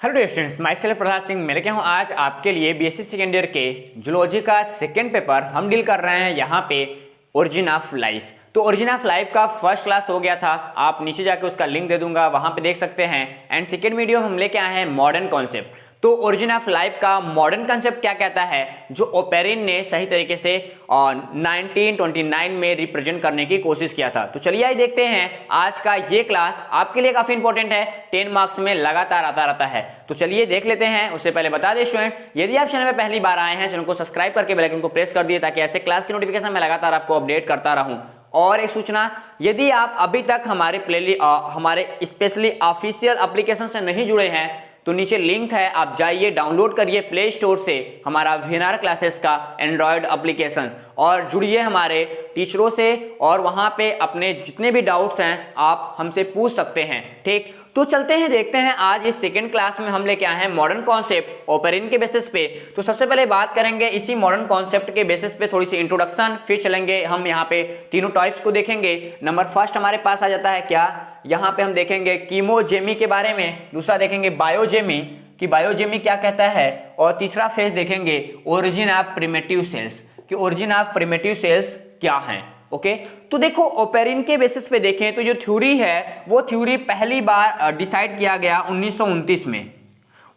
Hello dear students, my self Prahlad Singh. मैं लेके हूँ आज आपके लिए बीएससी सेकेंड ईयर के जूलॉजी का सेकेंड पेपर। हम डील कर रहे हैं यहाँ पे ओरिजिन ऑफ लाइफ। तो ओरिजिन ऑफ लाइफ का फर्स्ट क्लास हो गया था, आप नीचे जाके उसका लिंक दे दूंगा, वहां पे देख सकते हैं। एंड सेकेंड वीडियो हम लेके आए हैं मॉडर्न कॉन्सेप्ट। तो ओरिजिन ऑफ लाइफ का मॉडर्न कंसेप्ट क्या कहता है, जो ओपेरिन ने सही तरीके से 1929 में रिप्रेजेंट करने की कोशिश किया था। तो चलिए आज देखते हैं, आज का ये क्लास आपके लिए काफी इंपॉर्टेंट है, 10 मार्क्स में लगातार आता रहता है। तो चलिए देख लेते हैं। उससे पहले बता दें स्टूडेंट, यदि आप चैनल में पहली बार आए हैं, चैनल को सब्सक्राइब करके बेल आइकन को प्रेस कर दिए ताकि ऐसे क्लास की नोटिफिकेशन मैं लगातार आपको अपडेट करता रहूं। और एक सूचना, यदि आप अभी तक हमारे स्पेशली ऑफिशियल एप्लीकेशन से नहीं जुड़े हैं तो नीचे लिंक है, आप जाइए डाउनलोड करिए प्ले स्टोर से हमारा वीएनआर क्लासेस का एंड्रॉयड एप्लीकेशन और जुड़िए हमारे टीचरों से, और वहां पे अपने जितने भी डाउट्स हैं आप हमसे पूछ सकते हैं। ठीक, तो चलते हैं, देखते हैं आज इस सेकेंड क्लास में हम लेके आए हैं मॉडर्न कॉन्सेप्ट ओपेरिन के बेसिस पे। तो सबसे पहले बात करेंगे इसी मॉडर्न कॉन्सेप्ट के बेसिस पे थोड़ी सी इंट्रोडक्शन, फिर चलेंगे हम यहाँ पे तीनों टाइप्स को देखेंगे। नंबर फर्स्ट हमारे पास आ जाता है क्या, यहाँ पे हम देखेंगे कीमोजेमी के बारे में, दूसरा देखेंगे बायोजेमी कि बायोजेमी क्या कहता है, और तीसरा फेज देखेंगे ओरिजिन ऑफ प्रिमिटिव सेल्स कि ओरिजिन ऑफ प्रिमिटिव सेल्स क्या हैं। ओके, तो देखो ओपेरिन के बेसिस पे देखें तो जो थ्योरी है वो थ्योरी पहली बार डिसाइड किया गया 1929 में।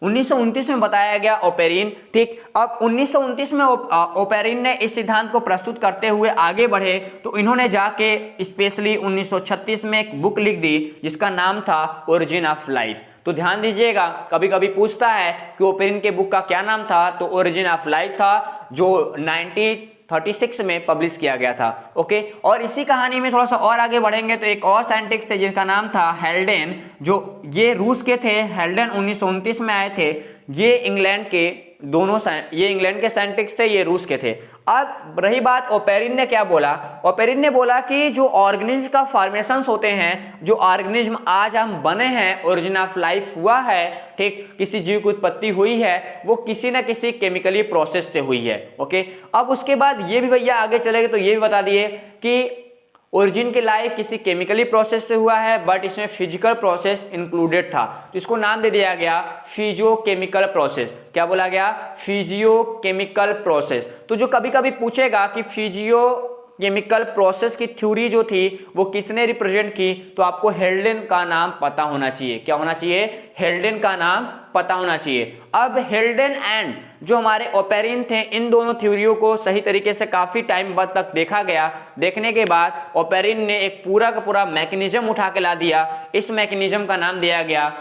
1929 में बताया गया ओपेरिन। ठीक, अब 1929 में ओपेरिन ने इस सिद्धांत को प्रस्तुत करते हुए आगे बढ़े, तो इन्होंने जाके स्पेशली 1936 में एक बुक लिख दी जिसका नाम था ओरिजिन ऑफ लाइफ। तो ध्यान दीजिएगा, कभी कभी पूछता है कि ओपेरिन के बुक का क्या नाम था, तो ओरिजिन ऑफ लाइफ था, जो 1936 में पब्लिश किया गया था। ओके, और इसी कहानी में थोड़ा सा और आगे बढ़ेंगे तो एक और साइंटिस्ट है जिनका नाम था हेल्डेन, जो ये रूस के थे। हेल्डेन 1929 में आए थे। ये इंग्लैंड के ये इंग्लैंड के साइंटिस्ट थे, ये रूस के थे। अब रही बात ओपेरिन ने क्या बोला, ओपेरिन ने बोला कि जो ऑर्गेनिज्म का फॉर्मेशंस होते हैं, जो ऑर्गेनिज्म आज हम बने हैं, ओरिजिन ऑफ लाइफ हुआ है, ठीक, किसी जीव की उत्पत्ति हुई है, वो किसी ना किसी केमिकली प्रोसेस से हुई है। ओके, अब उसके बाद ये भी भैया आगे चले गए तो ये भी बता दिए कि ओरिजिन की लाइफ किसी केमिकली प्रोसेस से हुआ है, बट इसमें फिजिकल प्रोसेस इंक्लूडेड था, तो इसको नाम दे दिया गया फिजियोकेमिकल प्रोसेस। क्या बोला गया, फिजियोकेमिकल प्रोसेस। तो जो कभी कभी पूछेगा कि फिजियोकेमिकल प्रोसेस की थ्योरी जो थी वो किसने रिप्रेजेंट की, तो आपको हेल्डेन का नाम पता होना चाहिए। क्या होना चाहिए, हेल्डेन का नाम पता होना चाहिए। अब हेल्डेन एंड जो हमारे ओपेरिन थे, इन दोनों थ्योरियों को सही तरीके से काफी टाइम बाद तक देखा गया। देखने के बाद ओपेरिन ने एक पूरा का पूरा मैकेनिज्म उठा के ला दिया। इस मैकेनिज्म का नाम दिया गया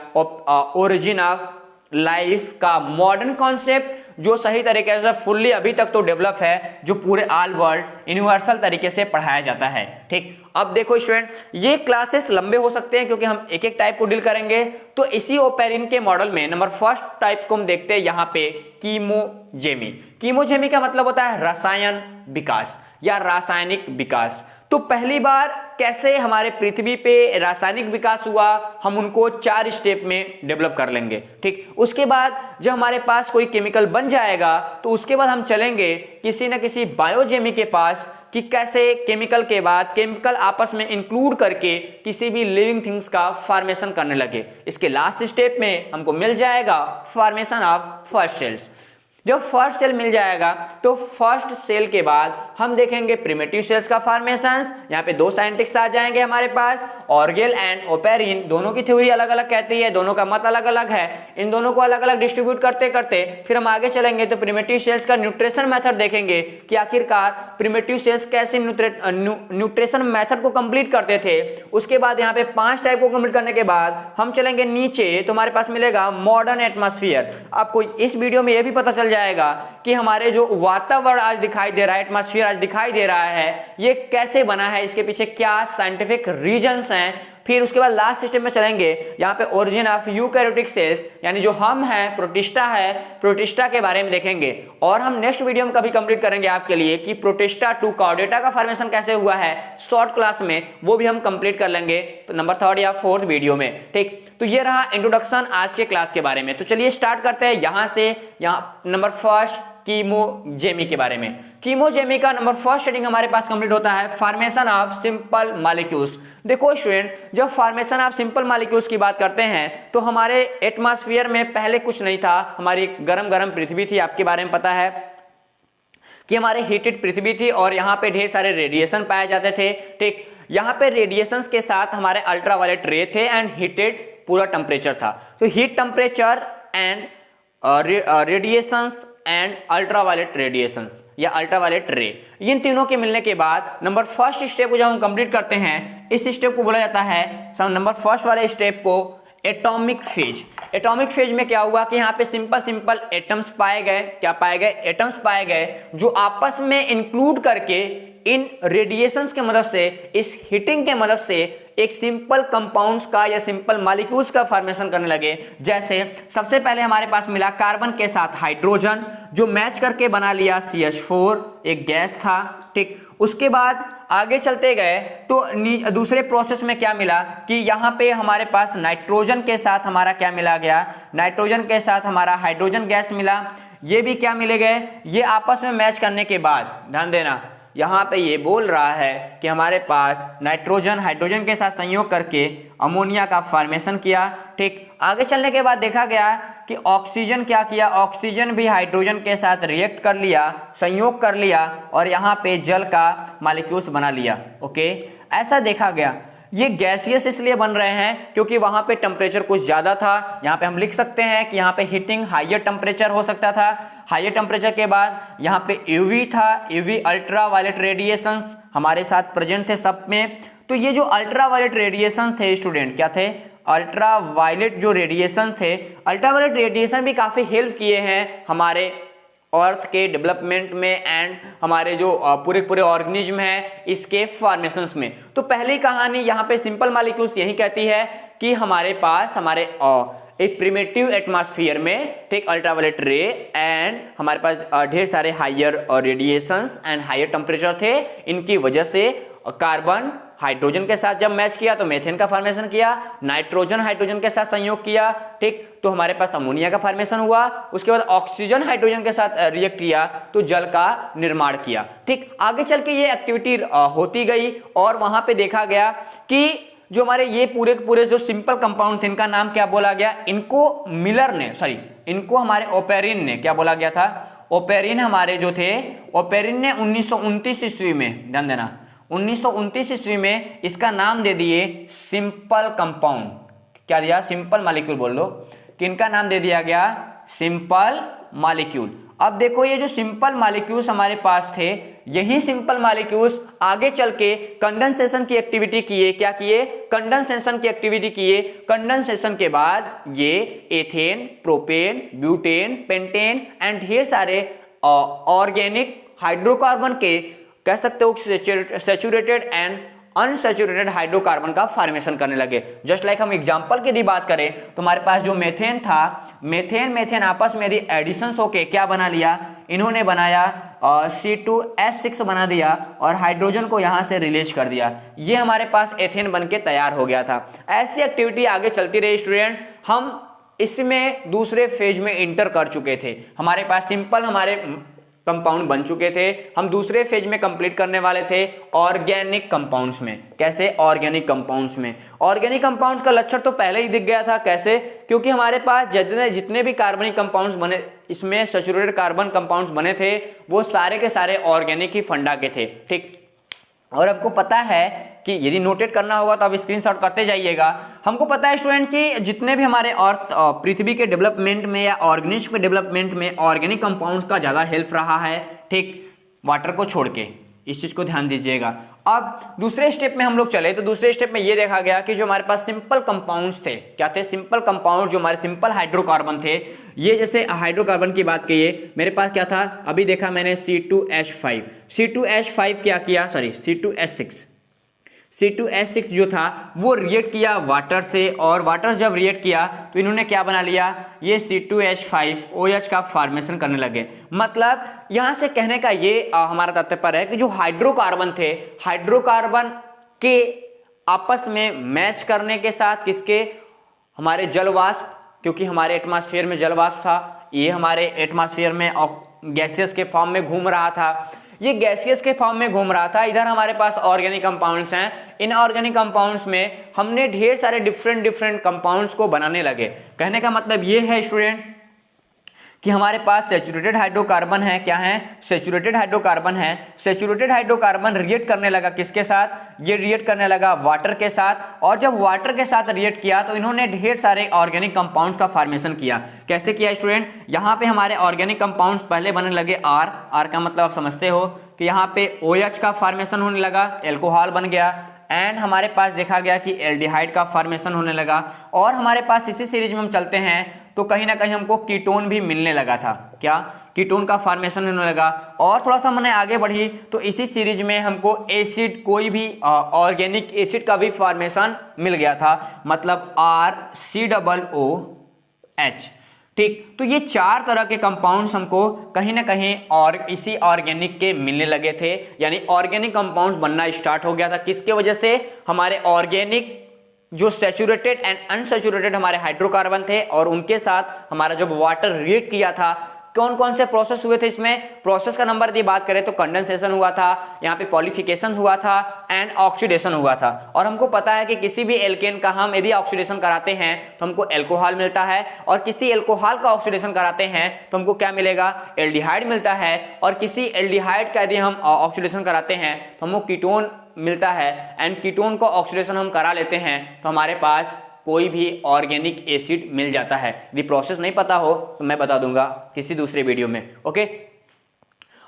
ओरिजिन ऑफ लाइफ का मॉडर्न कॉन्सेप्ट, जो सही तरीके से फुल्ली अभी तक तो डेवलप है, जो पूरे ऑल वर्ल्ड यूनिवर्सल तरीके से पढ़ाया जाता है। ठीक, अब देखो स्टूडेंट, ये क्लासेस लंबे हो सकते हैं क्योंकि हम एक एक टाइप को डील करेंगे। तो इसी ओपेरिन के मॉडल में नंबर फर्स्ट टाइप को हम देखते हैं यहाँ पे कीमोजेमी। कीमोजेमी का मतलब होता है रसायन विकास या रासायनिक विकास। तो पहली बार कैसे हमारे पृथ्वी पे रासायनिक विकास हुआ, हम उनको 4 स्टेप में डेवलप कर लेंगे। ठीक, उसके बाद जब हमारे पास कोई केमिकल बन जाएगा तो उसके बाद हम चलेंगे किसी न किसी बायोजेमी के पास कि कैसे केमिकल के बाद केमिकल आपस में इंक्लूड करके किसी भी लिविंग थिंग्स का फॉर्मेशन करने लगे। इसके लास्ट स्टेप में हमको मिल जाएगा फॉर्मेशन ऑफ फर्स्ट सेल्स। जब फर्स्ट सेल मिल जाएगा तो फर्स्ट सेल के बाद हम देखेंगे प्रिमिटिव सेल्स का फॉर्मेशन। यहाँ पे 2 साइंटिस्ट आ जाएंगे हमारे पास, ऑर्गेल एंड ओपेरिन। दोनों की थ्योरी अलग अलग कहती है, दोनों का मत अलग अलग है। इन दोनों को अलग अलग डिस्ट्रीब्यूट करते करते फिर हम आगे चलेंगे तो प्रिमिटिव सेल्स का न्यूट्रिशन मेथड देखेंगे कि आखिरकार प्रिमिटिव सेल्स कैसे न्यूट्रिशन मेथड को कंप्लीट करते थे। उसके बाद यहाँ पे 5 टाइप को कंप्लीट करने के बाद हम चलेंगे नीचे, तो हमारे पास मिलेगा मॉडर्न एटमॉस्फेयर। आपको इस वीडियो में यह भी पता चल जाएगा कि हमारे जो वातावरण आज दिखाई दे रहा है, एटमॉस्फेयर आज दिखाई दे रहा है, ये कैसे बना है, इसके पीछे क्या साइंटिफिक रीजंस हैं। फिर उसके बाद लास्ट स्टेप में चलेंगे यहाँ पे ओरिजिन ऑफ यूकैरियोटिक सेल्स, यानी जो हम हैं, प्रोटिस्टा है, प्रोटिस्टा के बारे में देखेंगे। और हम नेक्स्ट वीडियो में कभी कंप्लीट करेंगे आपके लिए कि प्रोटिस्टा टू कॉर्डेटा का फॉर्मेशन कैसे हुआ है शॉर्ट क्लास में, वो भी हम कंप्लीट कर लेंगे तो नंबर 3rd या 4th वीडियो में। ठीक, तो ये रहा इंट्रोडक्शन आज के क्लास के बारे में। तो चलिए स्टार्ट करते हैं यहाँ से। यहाँ नंबर फर्स्ट कीमोजेमी के बारे में। कीमोजेमी का नंबर फर्स्ट हेडिंग हमारे पास कंप्लीट होता है फॉर्मेशन ऑफ सिंपल मॉलिक्यूल्स। देखो स्टूडेंट, जब फॉर्मेशन ऑफ सिंपल मॉलिक्यूल्स की बात करते हैं तो हमारे एटमॉस्फेयर में पहले कुछ नहीं था, हमारी गरम गरम पृथ्वी थी, आपके बारे में पता है कि हमारे हीटेड पृथ्वी थी और यहाँ पे ढेर सारे रेडिएशन पाए जाते थे। ठीक, यहाँ पे रेडिएशंस के साथ हमारे अल्ट्रावायलेट रे थे एंड हीटेड पूरा टेम्परेचर था। तो heat temperature and radiations and ultraviolet radiations या अल्ट्रावायलेट रे, इन तीनों के मिलने के बाद नंबर फर्स्ट स्टेप को जब हम कंप्लीट करते हैं, इस स्टेप को बोला जाता है नंबर फर्स्ट वाले स्टेप को एटॉमिक फेज। एटॉमिक फेज में क्या हुआ कि यहाँ पे सिंपल एटम्स पाए गए। क्या पाए गए? एटम्स पाए गए जो आपस में इंक्लूड करके इन रेडिएशंस के मदद से, इस हीटिंग के मदद से एक सिंपल कंपाउंड्स का या सिंपल मॉलिक्यूल्स का फॉर्मेशन करने लगे। जैसे सबसे पहले हमारे पास मिला कार्बन के साथ हाइड्रोजन, जो मैच करके बना लिया CH4, एक गैस था। ठीक, उसके बाद आगे चलते गए तो दूसरे प्रोसेस में क्या मिला कि यहाँ पे हमारे पास नाइट्रोजन के साथ हमारा क्या मिला गया, नाइट्रोजन के साथ हमारा हाइड्रोजन गैस मिला। ये भी क्या मिले गए, ये आपस में मैच करने के बाद, ध्यान देना यहाँ पे ये बोल रहा है कि हमारे पास नाइट्रोजन हाइड्रोजन के साथ संयोग करके अमोनिया का फॉर्मेशन किया। ठीक, आगे चलने के बाद देखा गया कि ऑक्सीजन क्या किया, ऑक्सीजन भी हाइड्रोजन के साथ रिएक्ट कर लिया, संयोग कर लिया और यहाँ पे जल का मॉलिक्यूल्स बना लिया। ओके, ऐसा देखा गया। ये गैसियस इसलिए बन रहे हैं क्योंकि वहां पे टेम्परेचर कुछ ज्यादा था। यहाँ पे हम लिख सकते हैं कि यहाँ पे हीटिंग हाइयर टेम्परेचर हो सकता था। हाइयर टेम्परेचर के बाद यहाँ पे यूवी था, यूवी अल्ट्रा वायलेट रेडिएशंस हमारे साथ प्रेजेंट थे सब में। तो ये जो अल्ट्रा वायलेट रेडिएशन थे स्टूडेंट, क्या थे? अल्ट्रा वायलेट जो रेडिएशन थे, अल्ट्रा वायलेट रेडिएशन भी काफी हेल्प किए हैं हमारे अर्थ के डेवलपमेंट में एंड हमारे जो पूरे ऑर्गेनिज्म है इसके फॉर्मेशंस में। तो पहली कहानी यहाँ पे सिंपल मॉलिक्यूल्स यही कहती है कि हमारे पास हमारे एक प्रिमिटिव एटमॉस्फेयर में ठीक अल्ट्रावायलेट रे एंड हमारे पास ढेर सारे higher radiations and higher temperature थे। इनकी वजह से कार्बन हाइड्रोजन के साथ जब मैच किया तो मीथेन का फॉर्मेशन किया, नाइट्रोजन हाइड्रोजन के साथ संयोग किया, ठीक, तो हमारे पास अमोनिया का फॉर्मेशन हुआ। उसके बाद ऑक्सीजन हाइड्रोजन के साथ रिएक्ट किया तो जल का निर्माण किया। ठीक, आगे चल के ये एक्टिविटी होती गई और वहां पे देखा गया कि जो हमारे ये पूरे जो सिंपल कंपाउंड थे, इनका नाम क्या बोला गया, इनको मिलर ने इनको हमारे ओपेरिन ने क्या बोला गया था, ओपेरिन हमारे जो थे, ओपेरिन ने 1929 ईस्वी में, ध्यान देना 1929 ईस्वी में इसका नाम दे दिए सिंपल कंपाउंड। क्या दिया? सिंपल मॉलिक्यूल बोल लो कि इनका नाम दे दिया गया सिंपल मॉलिक्यूल। अब देखो ये जो सिंपल मॉलिक्यूल्स हमारे पास थे, यही सिंपल मॉलिक्यूल्स आगे चल के कंडेंसेशन की एक्टिविटी किए। क्या किए? कंडेंसेशन की एक्टिविटी किए। कंडेंसेशन के बाद ये ethane, propane, butane, pentane and ढेर सारे ऑर्गेनिक हाइड्रोकार्बन के कह सकते हो सैचुरेटेड एंड अनसैचुरेटेड हाइड्रोकार्बन का फॉर्मेशन करने लगे। जस्ट लाइक हम एग्जांपल की यदि बात करें तो हमारे पास जो मेथेन था, मेथेन आपस में यदि एडिशन होके क्या बना लिया, इन्होंने बनाया C2H6 बना दिया और हाइड्रोजन को यहाँ से रिलीज कर दिया। ये हमारे पास एथेन बन के तैयार हो गया था। ऐसी एक्टिविटी आगे चलती रही स्टूडेंट। हम इसमें दूसरे फेज में इंटर कर चुके थे। हमारे पास सिंपल हमारे कंपाउंड बन चुके थे, हम दूसरे फेज में कंप्लीट करने वाले थे ऑर्गेनिक कंपाउंड्स में। कैसे? ऑर्गेनिक कंपाउंड्स में। ऑर्गेनिक कंपाउंड्स का लक्षण तो पहले ही दिख गया था। कैसे? क्योंकि हमारे पास जितने भी कार्बनिक कंपाउंड्स बने, इसमें सैचुरेटेड कार्बन कंपाउंड्स बने थे, वो सारे के सारे ऑर्गेनिक ही फंडा के थे। ठीक, और आपको पता है कि यदि नोटेट करना होगा तो आप स्क्रीनशॉट करते जाइएगा। हमको पता है स्टूडेंट कि जितने भी हमारे अर्थ पृथ्वी के डेवलपमेंट में या ऑर्गेनिज्म के डेवलपमेंट में ऑर्गेनिक कंपाउंड्स का ज़्यादा हेल्प रहा है, ठीक, वाटर को छोड़ के। इस चीज़ को ध्यान दीजिएगा। अब दूसरे स्टेप में हम लोग चले तो दूसरे स्टेप में ये देखा गया कि जो हमारे पास सिंपल कंपाउंड्स थे, क्या थे? सिंपल कंपाउंड जो हमारे सिंपल हाइड्रोकार्बन थे। ये जैसे हाइड्रोकार्बन की बात करिए, मेरे पास क्या था, अभी देखा मैंने C2H5 क्या किया, C2H6 जो था वो रिएक्ट किया वाटर से, और वाटर जब रिएक्ट किया तो इन्होंने क्या बना लिया, ये C2H5OH का फॉर्मेशन करने लगे। मतलब यहां से कहने का ये हमारा तात्पर्य है कि जो हाइड्रोकार्बन थे, हाइड्रोकार्बन के आपस में मैच करने के साथ किसके, हमारे जलवाष्प क्योंकि हमारे एटमॉस्फेयर में जल वाष्प था, ये हमारे एटमॉस्फेयर में गैसियस के फॉर्म में घूम रहा था, ये गैसियस के फॉर्म में घूम रहा था। इधर हमारे पास ऑर्गेनिक कंपाउंड्स हैं, इन ऑर्गेनिक कंपाउंड्स में हमने ढेर सारे डिफरेंट कंपाउंड्स को बनाने लगे। कहने का मतलब ये है स्टूडेंट कि हमारे पास सैचुरेटेड हाइड्रोकार्बन है, क्या है, सैचुरेटेड हाइड्रोकार्बन है। सैचुरेटेड हाइड्रोकार्बन रिएक्ट करने लगा किसके साथ, ये रिएक्ट करने लगा वाटर के साथ, और जब वाटर के साथ रिएक्ट किया तो इन्होंने ढेर सारे ऑर्गेनिक कंपाउंड्स का फॉर्मेशन किया। कैसे किया स्टूडेंट, यहाँ पे हमारे ऑर्गेनिक कंपाउंड्स पहले बनने लगे आर का मतलब आप समझते हो कि यहाँ पे OH का फॉर्मेशन होने लगा, एल्कोहल बन गया, एंड हमारे पास देखा गया कि एल्डिहाइड का फॉर्मेशन होने लगा, और हमारे पास इसी सीरीज में हम चलते हैं तो कहीं ना कहीं हमको कीटोन भी मिलने लगा था। क्या, कीटोन का फॉर्मेशन होने लगा। और थोड़ा सा मैंने आगे बढ़ी तो इसी सीरीज में हमको एसिड, कोई भी ऑर्गेनिक एसिड का भी फॉर्मेशन मिल गया था, मतलब RCOOH। ठीक, तो ये 4 तरह के कंपाउंड्स हमको कहीं ना कहीं और इसी ऑर्गेनिक के मिलने लगे थे, यानी ऑर्गेनिक कंपाउंड्स बनना स्टार्ट हो गया था। किसके वजह से, हमारे ऑर्गेनिक जो सैचुरेटेड एंड अनसैचुरेटेड हमारे हाइड्रोकार्बन थे और उनके साथ हमारा जब वाटर रिएक्ट किया था, कौन कौन से प्रोसेस हुए थे इसमें, प्रोसेस का नंबर की बात करें तो कंडेंसेशन हुआ था, यहाँ पे पॉलिफिकेशन हुआ था एंड ऑक्सीडेशन हुआ था। और हमको पता है कि किसी भी एल्केन का हम यदि ऑक्सीडेशन कराते हैं तो हमको एल्कोहल मिलता है, और किसी एल्कोहल का ऑक्सीडेशन कराते हैं तो हमको क्या मिलेगा, एल्डिहाइड मिलता है, और किसी एल्डिहाइड का यदि हम ऑक्सीडेशन कराते हैं तो हमको कीटोन मिलता है, एंड कीटोन को ऑक्सीडेशन हम करा लेते हैं तो हमारे पास कोई भी ऑर्गेनिक एसिड मिल जाता है। यदि प्रोसेस नहीं पता हो तो मैं बता दूंगा किसी दूसरे वीडियो में। ओके,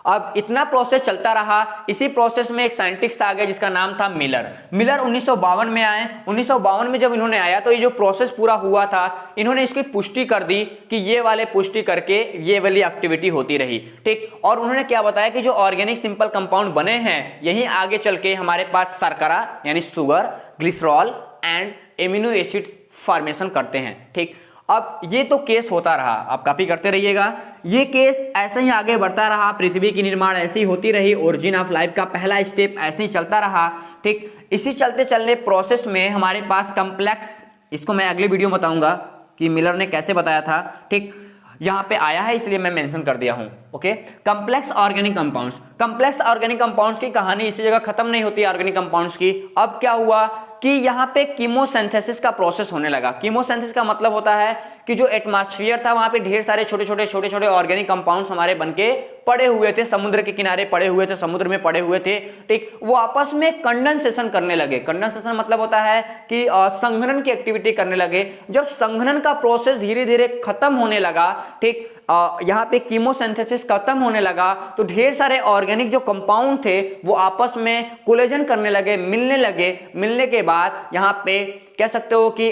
अब इतना प्रोसेस चलता रहा। इसी प्रोसेस में एक साइंटिस्ट आ गया जिसका नाम था मिलर। मिलर 1952 में आए। 1952 में जब इन्होंने आया तो ये जो प्रोसेस पूरा हुआ था, इन्होंने इसकी पुष्टि कर दी कि ये वाले पुष्टि करके ये वाली एक्टिविटी होती रही। ठीक, और उन्होंने क्या बताया कि जो ऑर्गेनिक सिंपल कंपाउंड बने हैं यही आगे चल के हमारे पास शर्करा यानी sugar, glycerol and amino acid formation करते हैं। ठीक, अब ये तो केस होता रहा, आप कॉपी करते रहिएगा। ये केस ऐसे ही आगे बढ़ता रहा, पृथ्वी की निर्माण ऐसी होती रही, ओरिजिन ऑफ लाइफ का पहला स्टेप ऐसे ही चलता रहा। ठीक, इसी चलते चलने प्रोसेस में हमारे पास कम्प्लेक्स, इसको मैं अगले वीडियो में बताऊंगा कि मिलर ने कैसे बताया था। ठीक, यहाँ पे आया है इसलिए मैं मेंशन कर दिया हूं। Okay, complex organic compounds. Complex organic compounds की कहानी इसी जगह खत्म नहीं होती ऑर्गेनिक कंपाउंड्स की। अब क्या हुआ कि यहाँ पे कीमोसिंथेसिस का प्रोसेस होने लगा। कीमोसिंथेसिस का मतलब होता है कि जो एटमॉस्फेयर था वहां पे ढेर सारे छोटे छोटे ऑर्गेनिक कंपाउंड्स हमारे बनके पड़े हुए थे, समुद्र के किनारे पड़े हुए थे, समुद्र में पड़े हुए थे। ठीक, वो आपस में कंडेंसेशन करने लगे। कंडेंसेशन मतलब होता है कि संघनन की एक्टिविटी करने लगे। जब संघनन का प्रोसेस धीरे धीरे खत्म होने लगा, ठीक, यहाँ पे कीमोसिंथेसिस खत्म होने लगा तो ढेर सारे ऑर्गेनिक जो कंपाउंड थे वो आपस में कोलेजन करने लगे, मिलने लगे। मिलने के बाद यहाँ पे कह सकते हो कि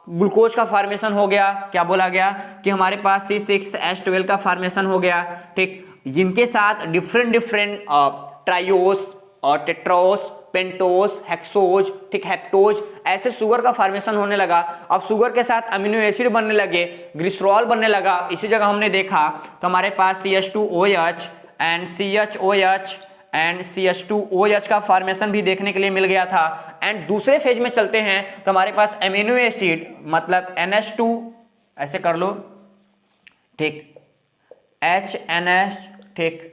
ग्लूकोज का फॉर्मेशन हो गया। क्या बोला गया कि हमारे पास C6H12 का फॉर्मेशन हो गया। ठीक, जिनके साथ डिफरेंट ट्राइओस और टेट्रोस, पेंटोस, हेक्सोज, ठीक, हेप्टोज, ऐसे शुगर का फॉर्मेशन होने लगा। अब शुगर के साथ अमीनो एसिड बनने लगे, ग्लिसरॉल बनने लगा। इसी जगह हमने देखा तो हमारे पास CH2OH and CHOH and CH2OH का फॉर्मेशन भी देखने के लिए मिल गया था। एंड दूसरे फेज में चलते हैं तो हमारे पास अमीनो एसिड मतलब NH2, ऐसे कर लो, ठीक, HNH, ठीक,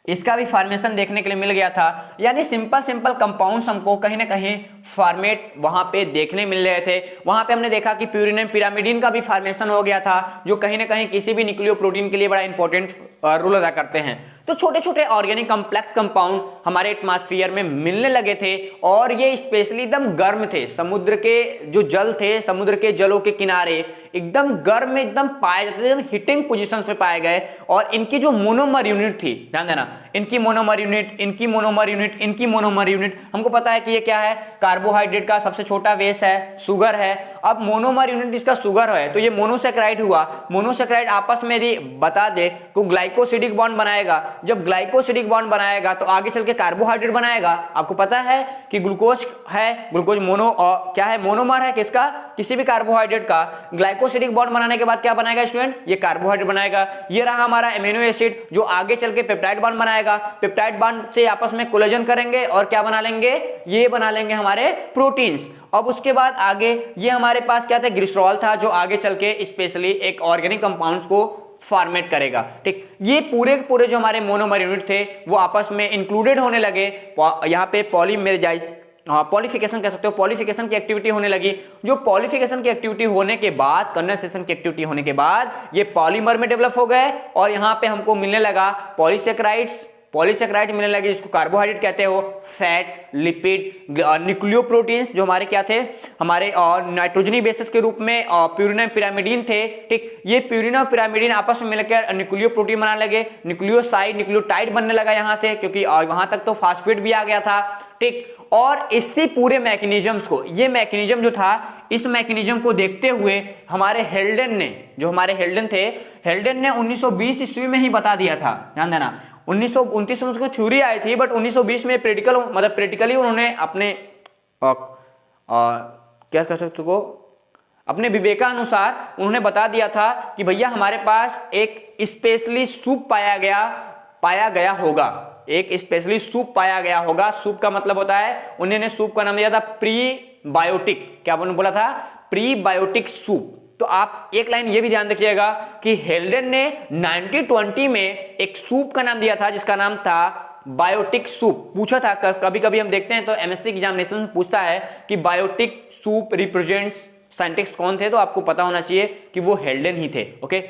इसका भी फॉर्मेशन देखने के लिए मिल गया था। यानी सिंपल कंपाउंड्स हमको कहीं ना कहीं फॉर्मेट वहां पे देखने मिल रहे थे। वहां पे हमने देखा कि प्यूरिन पिरामिडिन का भी फॉर्मेशन हो गया था, जो कहीं ना कहीं किसी भी न्यूक्लियोप्रोटीन के लिए बड़ा इंपॉर्टेंट रोल अदा करते हैं। तो छोटे छोटे ऑर्गेनिक कम्प्लेक्स कंपाउंड हमारे एटमॉस्फेयर में मिलने लगे थे, और ये स्पेशली एकदम गर्म थे। समुद्र के जो जल थे, समुद्र के जलों के किनारे एकदम गर्म में एकदम पाए जाते थे, एकदम हीटिंग पोजीशंस पे पाए गए। और इनकी जो मोनोमर यूनिट थी, ध्यान देना, इनकी मोनोमर यूनिट, इनकी मोनोमर यूनिट, इनकी मोनोमर यूनिट, हमको पता है कि ये क्या है, कार्बोहाइड्रेट का सबसे छोटा बेस है, शुगर है। अब मोनोमर यूनिट इसका शुगर है तो ये मोनोसेक्राइड हुआ। मोनोसेक्राइड आपस में यदि बता दे तो ग्लाइकोसिडिक बॉन्ड बनाएगा। जब ग्लाइकोसिडिक बॉन्ड बनाएगा तो आगे चल के कार्बोहाइड्रेट बनाएगा। आपको पता है कि ग्लूकोज है, ग्लूकोज मोनो और क्या है, मोनोमर है किसका, किसी भी कार्बोहाइड्रेट का। ग्लाइकोसिडिक बॉन्ड बनाने के बाद क्या बनाएगा स्टूडेंट, ये कार्बोहाइड्रेट बनाएगा। ये रहा हमारा एमिनो एसिड जो आगे चल के पेप्टाइड बॉन्ड बनाएगा। पेप्टाइड बॉन्ड से आपस में कोलेजन करेंगे और क्या बना लेंगे, ये बना लेंगे हमारे प्रोटीन्स। अब उसके बाद आगे ये हमारे पास क्या था, ग्लिसरॉल था जो आगे चल के स्पेशली एक ऑर्गेनिक कंपाउंड्स को फॉर्मेट करेगा। ठीक, ये पूरे पूरे जो हमारे मोनोमर यूनिट थे वो आपस में इंक्लूडेड होने लगे। यहाँ पे पॉलीमेरेजाइज पॉलीफिकेशन कह सकते हो, पॉलीफिकेशन की एक्टिविटी होने लगी। जो पॉलीफिकेशन की एक्टिविटी होने के बाद, कंडेंसेशन की एक्टिविटी होने के बाद ये पॉलीमर में डेवलप हो गए और यहाँ पे हमको मिलने लगा पॉलीसेकेराइड्स। पॉलीसेकेराइड मिलने लगे जिसको कार्बोहाइड्रेट कहते हो, फैट, लिपिड, न्यूक्लियोप्रोटीन्स जो हमारे क्या थे, हमारे नाइट्रोजनी बेसिस के रूप में प्यूरिन पिरामिडीन थे। ठीक, ये प्यूरिन और पिरामिडीन आपस में मिलकर न्यूक्लियोप्रोटीन बनाने लगे। न्यूक्लियोसाइड, न्यूक्लियोटाइड बनने लगा यहाँ से, क्योंकि वहां तक तो फास्फेट भी आ गया था। ठीक, और इसी पूरे मैकेनिज्म्स को, ये मैकेनिज्म जो था, इस मैकेनिज्म को देखते हुए हमारे हेल्डेन ने, जो हमारे हेल्डेन थे, हेल्डेन ने 1920 ईस्वी में ही बता दिया था। ध्यान देना, 1929 में उसको थ्योरी आई थी, बट 1920 में प्रैक्टिकली उन्होंने अपने क्या कह सकते हो, अपने विवेकानुसार उन्होंने बता दिया था कि भैया हमारे पास एक स्पेशली सूप पाया गया होगा, एक स्पेशली सूप पाया गया होगा। सूप का मतलब होता है, उन्होंने सूप का नाम दिया था प्रीबायोटिक। क्या बोला था, प्रीबायोटिक सूप। तो आप एक लाइन ये भी ध्यान रखिएगा कि हेल्डेन ने 1920 में एक सूप का नाम दिया था जिसका नाम था बायोटिक सूप। पूछा था, कभी कभी हम देखते हैं तो एमएससी एग्जामिनेशन में पूछता है कि बायोटिक सूप रिप्रेजेंट्स साइंटिस्ट कौन थे, तो आपको पता होना चाहिए कि वो हेल्डेन ही थे। ओके,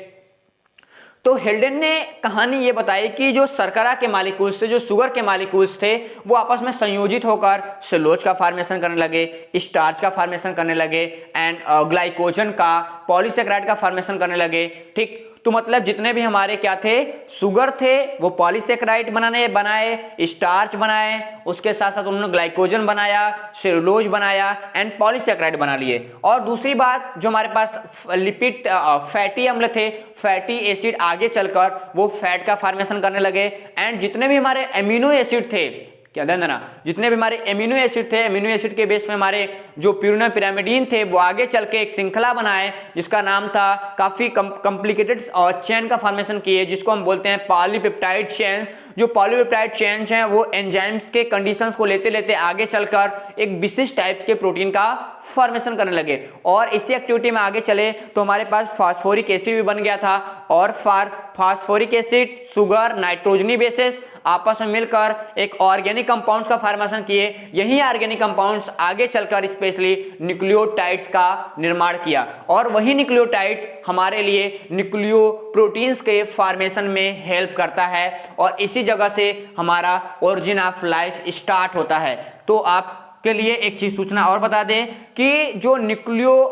तो हेल्डेन ने कहानी ये बताई कि जो शर्करा के मॉलिक्यूल्स थे, जो शुगर के मॉलिक्यूल्स थे, वो आपस में संयोजित होकर सेलुलोज का फॉर्मेशन करने लगे, स्टार्च का फॉर्मेशन करने लगे एंड ग्लाइकोजन का, पॉलीसेकेराइड का फॉर्मेशन करने लगे। ठीक, तो मतलब जितने भी हमारे क्या थे, शुगर थे, वो पॉलीसेकेराइड बनाए, स्टार्च बनाए, उसके साथ साथ उन्होंने ग्लाइकोजन बनाया, सेलुलोज बनाया एंड पॉलीसेकेराइड बना लिए। और दूसरी बात, जो हमारे पास लिपिड फैटी अम्ल थे, फैटी एसिड आगे चलकर वो फैट का फॉर्मेशन करने लगे एंड जितने भी हमारे एमिनो एसिड थे, क्या ध्यान देना, जितने भी हमारे एमिनो एसिड थे, एमिनो एसिड के बेस में हमारे जो प्यूरिन पिरामिडीन थे, वो आगे चल के एक श्रृंखला बनाए जिसका नाम था, काफी कॉम्प्लिकेटेड चेन का फॉर्मेशन किए जिसको हम बोलते हैं पॉलीपेप्टाइड चेन। जो पॉलीपेप्टाइड चेन्स हैं वो एंजाइम्स के कंडीशंस को लेते लेते आगे चलकर एक विशिष्ट टाइप के प्रोटीन का फॉर्मेशन करने लगे। और इसी एक्टिविटी में आगे चले तो हमारे पास फास्फोरिक एसिड भी बन गया था और फास्फोरिक एसिड, शुगर, नाइट्रोजनी बेसिस आपस में मिलकर एक ऑर्गेनिक कंपाउंड्स का फॉर्मेशन किए। यही ऑर्गेनिक कंपाउंड्स आगे चलकर स्पेशली न्यूक्लियोटाइड्स का निर्माण किया और वही न्यूक्लियोटाइड्स हमारे लिए न्यूक्लियोप्रोटीन्स के फॉर्मेशन में हेल्प करता है और इसी जगह से हमारा ओरिजिन ऑफ लाइफ स्टार्ट होता है। तो आप के लिए एक चीज सूचना और बता दें कि जो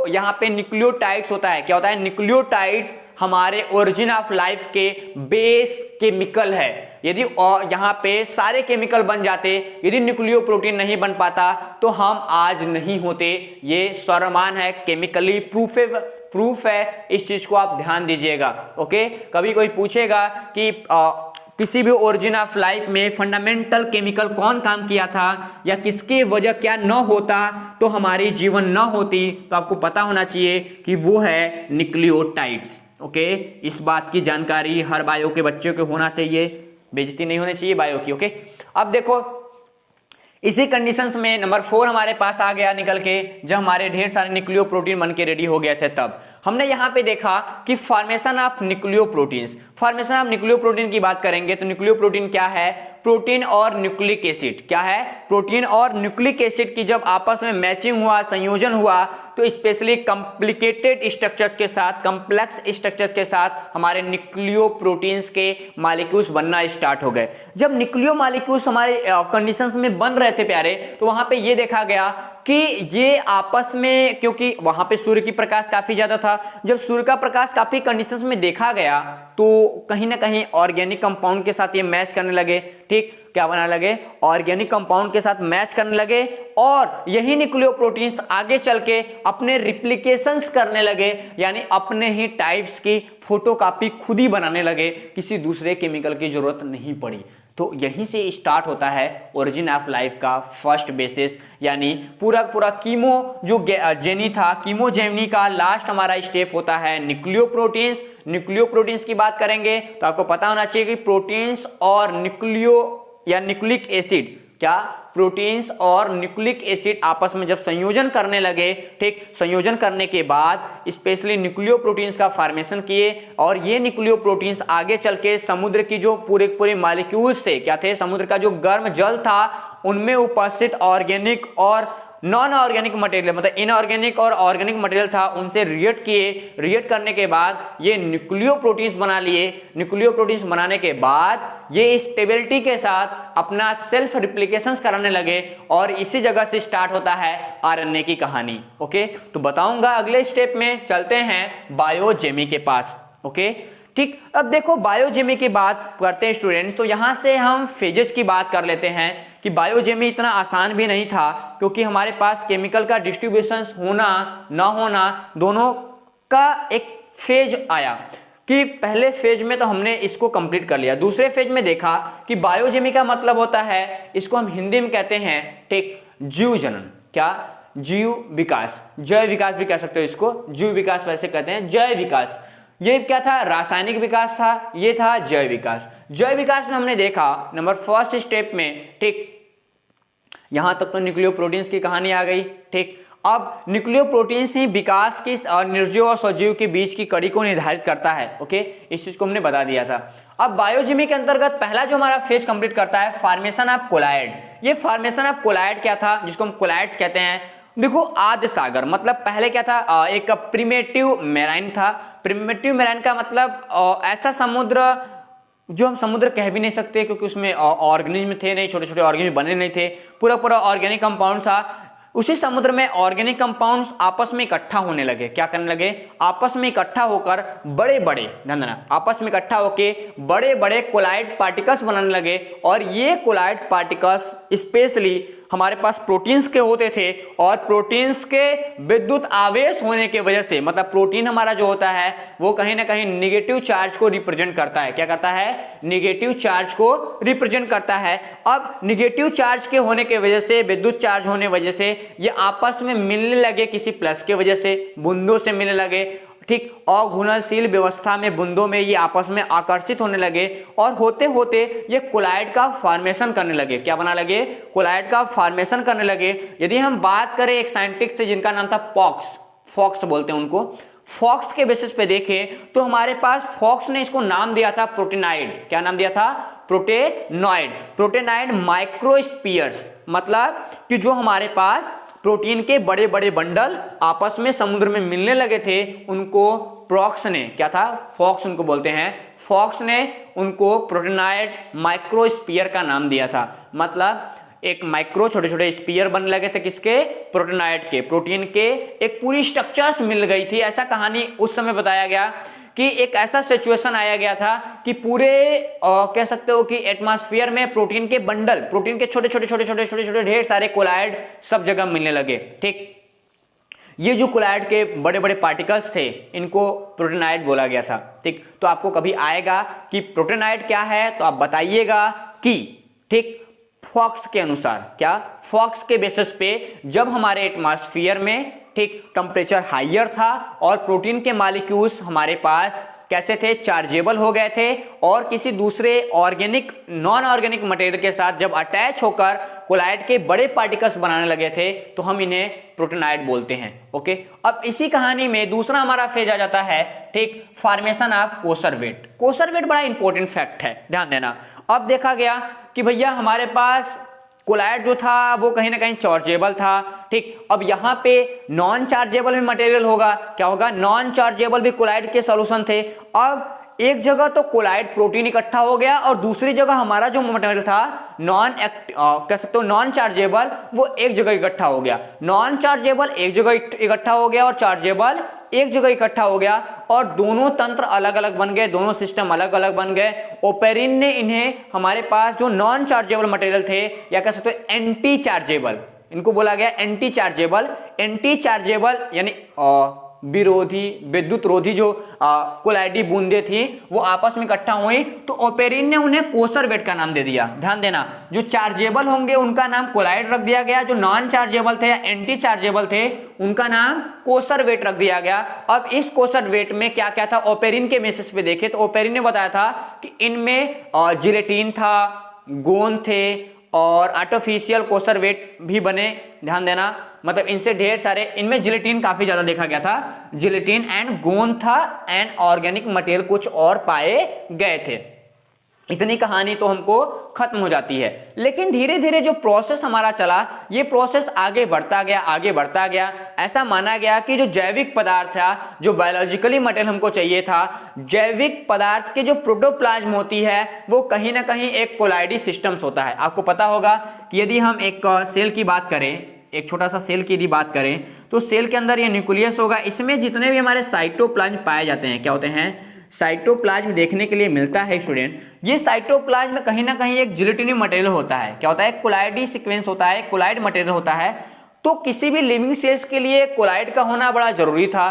यहाँ पे न्यूक्लियोटाइड्स होता है, क्या होता है, न्यूक्लियोटाइड्स हमारे ओरिजिन ऑफ लाइफ के बेस केमिकल है। यदि यहाँ पे सारे केमिकल बन जाते, यदि न्यूक्लियोप्रोटीन नहीं बन पाता तो हम आज नहीं होते। ये सर्वमान्य है, केमिकली प्रूफ है, इस चीज को आप ध्यान दीजिएगा। ओके, कभी कोई पूछेगा कि किसी भी ओरिजिन ऑफ लाइफ में फंडामेंटल केमिकल कौन काम किया था या किसके वजह क्या न होता तो हमारी जीवन न होती, तो आपको पता होना चाहिए कि वो है न्यूक्लियोटाइड्स। ओके, इस बात की जानकारी हर बायो के बच्चों को होना चाहिए, बेइज्जती नहीं होनी चाहिए बायो की। ओके, अब देखो इसी कंडीशंस में नंबर 4 हमारे पास आ गया निकल के, जब हमारे ढेर सारे न्यूक्लियोप्रोटीन बन के रेडी हो गए थे। तब हमने यहाँ पे देखा कि formation of nucleoproteins, formation of nucleoprotein की बात करेंगे तो न्यूक्लियोप्रोटीन क्या है, प्रोटीन और न्यूक्लिक एसिड। क्या है, प्रोटीन और न्यूक्लिक एसिड की जब आपस में मैचिंग हुआ, संयोजन हुआ, तो स्पेशली कॉम्प्लिकेटेड स्ट्रक्चर्स के साथ, कॉम्प्लेक्स स्ट्रक्चर्स के साथ हमारे न्यूक्लियोप्रोटीन्स के मॉलिक्यूल्स बनना स्टार्ट हो गए। जब न्यूक्लियो मॉलिक्यूल्स हमारे कंडीशंस में बन रहे थे प्यारे, तो वहां पे ये देखा गया कि ये आपस में, क्योंकि वहां पे सूर्य की प्रकाश काफी ज्यादा था, जब सूर्य का प्रकाश काफी कंडीशंस में देखा गया तो कहीं ना कहीं ऑर्गेनिक कंपाउंड के साथ ये मैच करने लगे। ठीक, क्या बनाने लगे, ऑर्गेनिक कंपाउंड के साथ मैच करने लगे और यही न्यूक्लियोप्रोटीन्स आगे चल के अपने रिप्लिकेशंस करने लगे, यानी अपने ही टाइप्स की फोटोकॉपी खुद ही बनाने लगे, किसी दूसरे केमिकल की जरूरत नहीं पड़ी। तो यहीं से स्टार्ट होता है ओरिजिन ऑफ लाइफ का फर्स्ट बेसिस, यानी पूरा कीमो जो जेनी था, कीमोजेनी का लास्ट हमारा स्टेप होता है न्यूक्लियोप्रोटीन्स। न्यूक्लियोप्रोटीन्स की बात करेंगे तो आपको पता होना चाहिए कि प्रोटीन्स और न्यूक्लिक एसिड, क्या प्रोटीन्स और न्यूक्लिक एसिड आपस में जब संयोजन करने लगे, ठीक, संयोजन करने के बाद स्पेशली न्यूक्लियोप्रोटीन्स का फॉर्मेशन किए और ये न्यूक्लियोप्रोटीन्स आगे चल के समुद्र की जो पूरे मॉलिक्यूल्स थे, क्या थे, समुद्र का जो गर्म जल था उनमें उपस्थित ऑर्गेनिक और नॉन ऑर्गेनिक मटेरियल, मतलब इनऑर्गेनिक और ऑर्गेनिक मटेरियल था, उनसे रिएक्ट किए। रिएक्ट करने के बाद ये न्यूक्लियोप्रोटीन्स बना लिए। न्यूक्लियोप्रोटीन्स बनाने के बाद ये स्टेबिलिटी के साथ अपना सेल्फ रिप्लिकेशंस कराने लगे और इसी जगह से स्टार्ट होता है आरएनए की कहानी। ओके, तो बताऊंगा अगले स्टेप में। चलते हैं बायोजेमी के पास। ओके, ठीक, अब देखो बायोजेमी की बात करते हैं स्टूडेंट्स, तो यहां से हम फेजेस की बात कर लेते हैं कि बायोजेमी इतना आसान भी नहीं था, क्योंकि हमारे पास केमिकल का डिस्ट्रीब्यूशन होना ना होना दोनों का एक फेज आया कि पहले फेज में तो हमने इसको कंप्लीट कर लिया, दूसरे फेज में देखा कि बायोजेमी का मतलब होता है, इसको हम हिंदी में कहते हैं, ठीक, जीव जनन, क्या, जीव विकास, जय विकास भी कह सकते हो इसको, जीव विकास वैसे कहते हैं, जय विकास। ये क्या था, रासायनिक विकास था, ये था जैव विकास। जैव विकास में हमने देखा नंबर फर्स्ट स्टेप में, ठीक, यहां तक तो न्यूक्लियोप्रोटीन्स की कहानी आ गई। ठीक, अब न्यूक्लियोप्रोटीन्स ही विकास की और निर्जीव और सजीव के बीच की कड़ी को निर्धारित करता है। ओके, इस चीज को हमने बता दिया था। अब बायोजेमी के अंतर्गत पहला जो हमारा फेज कंप्लीट करता है फॉर्मेशन ऑफ कोलाइड। ये फॉर्मेशन ऑफ कोलाइड क्या था, जिसको हम कोलाइड्स कहते हैं। देखो आद्य सागर मतलब पहले क्या था, एक प्रिमेटिव मेराइन था। प्रिमेटिव मेराइन का मतलब ऐसा समुद्र जो हम समुद्र कह भी नहीं सकते, क्योंकि उसमें ऑर्गेनिज्म थे नहीं, छोटे छोटे ऑर्गेनिज्म बने नहीं थे, पूरा ऑर्गेनिक कंपाउंड था। उसी समुद्र में ऑर्गेनिक कंपाउंड्स आपस में इकट्ठा होने लगे, क्या करने लगे, आपस में इकट्ठा होकर बड़े बड़े आपस में इकट्ठा होकर बड़े बड़े कोलाइड पार्टिकल्स बनाने लगे। और ये कोलाइड पार्टिकल्स स्पेशली हमारे पास प्रोटीन्स के होते थे, और प्रोटीन्स के विद्युत आवेश होने के वजह से, मतलब प्रोटीन हमारा जो होता है वो कहीं ना कहीं निगेटिव चार्ज को रिप्रेजेंट करता है। क्या करता है, निगेटिव चार्ज को रिप्रेजेंट करता है। अब निगेटिव चार्ज के होने के वजह से, विद्युत चार्ज होने वजह से ये आपस में मिलने लगे, किसी प्लस के वजह से बूंदों से मिलने लगे। ठीक, अघुलनशील व्यवस्था में बूंदों में ये आपस में आकर्षित होने लगे और होते होते ये कोलाइड का फॉर्मेशन करने लगे। क्या बना लगे, कोलाइड का फॉर्मेशन करने लगे। यदि हम बात करें एक साइंटिस्ट से जिनका नाम था फॉक्स बोलते हैं उनको, फॉक्स के बेसिस पे देखें तो हमारे पास फॉक्स ने इसको नाम दिया था प्रोटेनाइड। क्या नाम दिया था, प्रोटेनाइड माइक्रोस्फीयर्स, मतलब कि जो हमारे पास प्रोटीन के बड़े बड़े बंडल आपस में समुद्र में मिलने लगे थे, उनको फॉक्स ने, क्या था, फॉक्स उनको बोलते हैं, फॉक्स ने उनको प्रोटेनाइड माइक्रोस्फीयर का नाम दिया था। मतलब एक माइक्रो छोटे छोटे स्फीयर बनने लगे थे, किसके, प्रोटेनाइड के, प्रोटीन के एक पूरी स्ट्रक्चर्स मिल गई थी। ऐसा कहानी उस समय बताया गया कि एक ऐसा सिचुएशन आया गया था कि पूरे कह सकते हो कि एटमॉस्फेयर में प्रोटीन के बंडल, प्रोटीन के छोटे छोटे ढेर सारे कोलाइड सब जगह मिलने लगे। ठीक, ये जो कोलाइड के बड़े बड़े पार्टिकल्स थे इनको प्रोटेनाइड बोला गया था। ठीक, तो आपको कभी आएगा कि प्रोटेनाइड क्या है तो आप बताइएगा कि, ठीक, फॉक्स के अनुसार, क्या, फॉक्स के बेसिस पे जब हमारे एटमॉस्फेयर में, ठीक, टेम्परेचर हाइयर था और प्रोटीन के मॉलिक्यूल्स हमारे पास कैसे थे, चार्जेबल हो गए थे और किसी दूसरे ऑर्गेनिक नॉन ऑर्गेनिक मटेरियल के साथ जब अटैच होकर कोलाइड के बड़े पार्टिकल्स बनाने लगे थे तो हम इन्हें प्रोटेनाइड बोलते हैं। ओके, अब इसी कहानी में दूसरा हमारा फेज आ जाता है, ठीक, फॉर्मेशन ऑफ कोसरवेट। कोसरवेट बड़ा इंपॉर्टेंट फैक्ट है, ध्यान देना। अब देखा गया कि भैया हमारे पास कोलाइड जो था वो कहीं ना कहीं चार्जेबल था। ठीक, अब यहाँ पे नॉन चार्जेबल भी मटेरियल होगा, क्या होगा, नॉन चार्जेबल भी कोलाइड के सॉल्यूशन थे। अब एक जगह तो कोलाइड प्रोटीन इकट्ठा हो गया और दूसरी जगह हमारा जो मटेरियल था कह सकते हो नॉन चार्जेबल, वो एक जगह इकट्ठा हो गया। नॉन चार्जेबल एक जगह इकट्ठा हो गया और चार्जेबल एक जगह इकट्ठा हो गया, और दोनों तंत्र अलग अलग बन गए, दोनों सिस्टम अलग अलग बन गए। ओपेरिन ने इन्हें हमारे पास जो नॉन चार्जेबल मटेरियल थे, या कह सकते हो एंटी चार्जेबल, इनको बोला गया एंटी चार्जेबल। एंटी चार्जेबल यानी विरोधी, विद्युत रोधी जो कोलाइडी बूंदे थी वो आपस में इकट्ठा हुई, तो ओपेरिन ने उन्हें कोसरवेट का नाम दे दिया। ध्यान देना, जो चार्जेबल होंगे उनका नाम कोलाइड रख दिया गया, जो नॉन चार्जेबल थे या एंटी चार्जेबल थे उनका नाम कोसरवेट रख दिया गया। अब इस कोसरवेट में क्या क्या था, ओपेरिन के मैसेज पे देखे तो ओपेरिन ने बताया था कि इनमें जिलेटिन था, गोंद थे और आर्टिफिशियल कोसरवेट भी बने। ध्यान देना, मतलब इनसे ढेर सारे, इनमें जिलेटिन काफी ज्यादा देखा गया था, जिलेटिन एंड गोंद था, एंड ऑर्गेनिक मटेरियल कुछ और पाए गए थे। इतनी कहानी तो हमको खत्म हो जाती है। लेकिन धीरे धीरे जो प्रोसेस हमारा चला, ये प्रोसेस आगे बढ़ता गया, आगे बढ़ता गया। ऐसा माना गया कि जो जैविक पदार्थ था, जो बायोलॉजिकली मटेरियल हमको चाहिए था, जैविक पदार्थ के जो प्रोटोप्लाज्म होती है वो कहीं ना कहीं एक कोलाइडी सिस्टम्स होता है। आपको पता होगा कि यदि हम एक सेल की बात करें, एक छोटा सा सेल की यदि बात करें, तो सेल के अंदर ये न्यूक्लियस होगा, इसमें जितने भी हमारे साइटोप्लाज्म पाए जाते हैं, क्या होते हैं, साइटोप्लाज्म देखने के लिए मिलता है स्टूडेंट। ये साइटोप्लाज्म में कहीं ना कहीं एक जिलेटिनी मटेरियल होता है, क्या होता है, कोलाइडी सीक्वेंस होता है, कोलाइड मटेरियल होता है। तो किसी भी लिविंग सेल्स के लिए कोलाइड का होना बड़ा जरूरी था,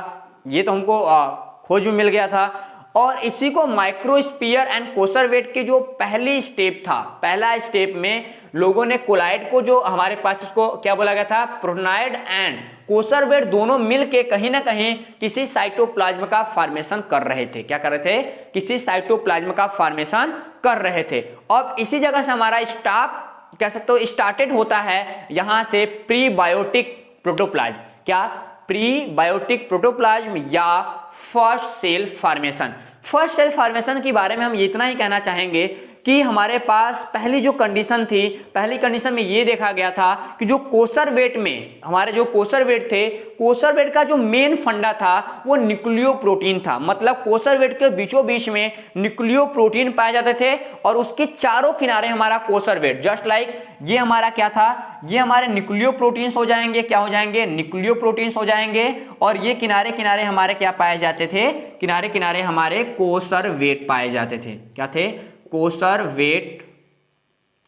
ये तो हमको खोज में मिल गया था। और इसी को माइक्रोस्फीयर एंड कोसरवेट की जो पहली स्टेप था, पहला स्टेप में लोगों ने कोलाइड को, जो हमारे पास इसको क्या बोला गया था, प्रोटोनाइड एंड कोसरवेट दोनों मिलके कहीं ना कहीं किसी साइटोप्लाज्म का फॉर्मेशन कर रहे थे। क्या कर रहे थे, किसी साइटोप्लाज्म का फॉर्मेशन कर रहे थे। अब इसी जगह से हमारा स्टार्ट, कह सकते हो स्टार्टेड होता है यहां से प्रीबायोटिक प्रोटोप्लाज्म। क्या, प्रीबायोटिक प्रोटोप्लाज्म या first cell formation. First cell formation के बारे में हम इतना ही कहना चाहेंगे कि हमारे पास पहली जो कंडीशन थी, पहली कंडीशन में ये देखा गया था कि जो कोसरवेट में, हमारे जो कोसरवेट थे, कोसरवेट का जो मेन फंडा था वो न्यूक्लियोप्रोटीन था। मतलब कोसरवेट के बीचों बीच में न्यूक्लियोप्रोटीन पाए जाते थे और उसके चारों किनारे हमारा कोसरवेट, जस्ट लाइक ये हमारा क्या था, ये हमारे न्यूक्लियोप्रोटीन्स हो जाएंगे, क्या हो जाएंगे, न्यूक्लियोप्रोटीन्स हो जाएंगे। और ये किनारे किनारे हमारे क्या पाए जाते थे, किनारे किनारे हमारे कोसरवेट पाए जाते थे। क्या थे, कोसरवेट,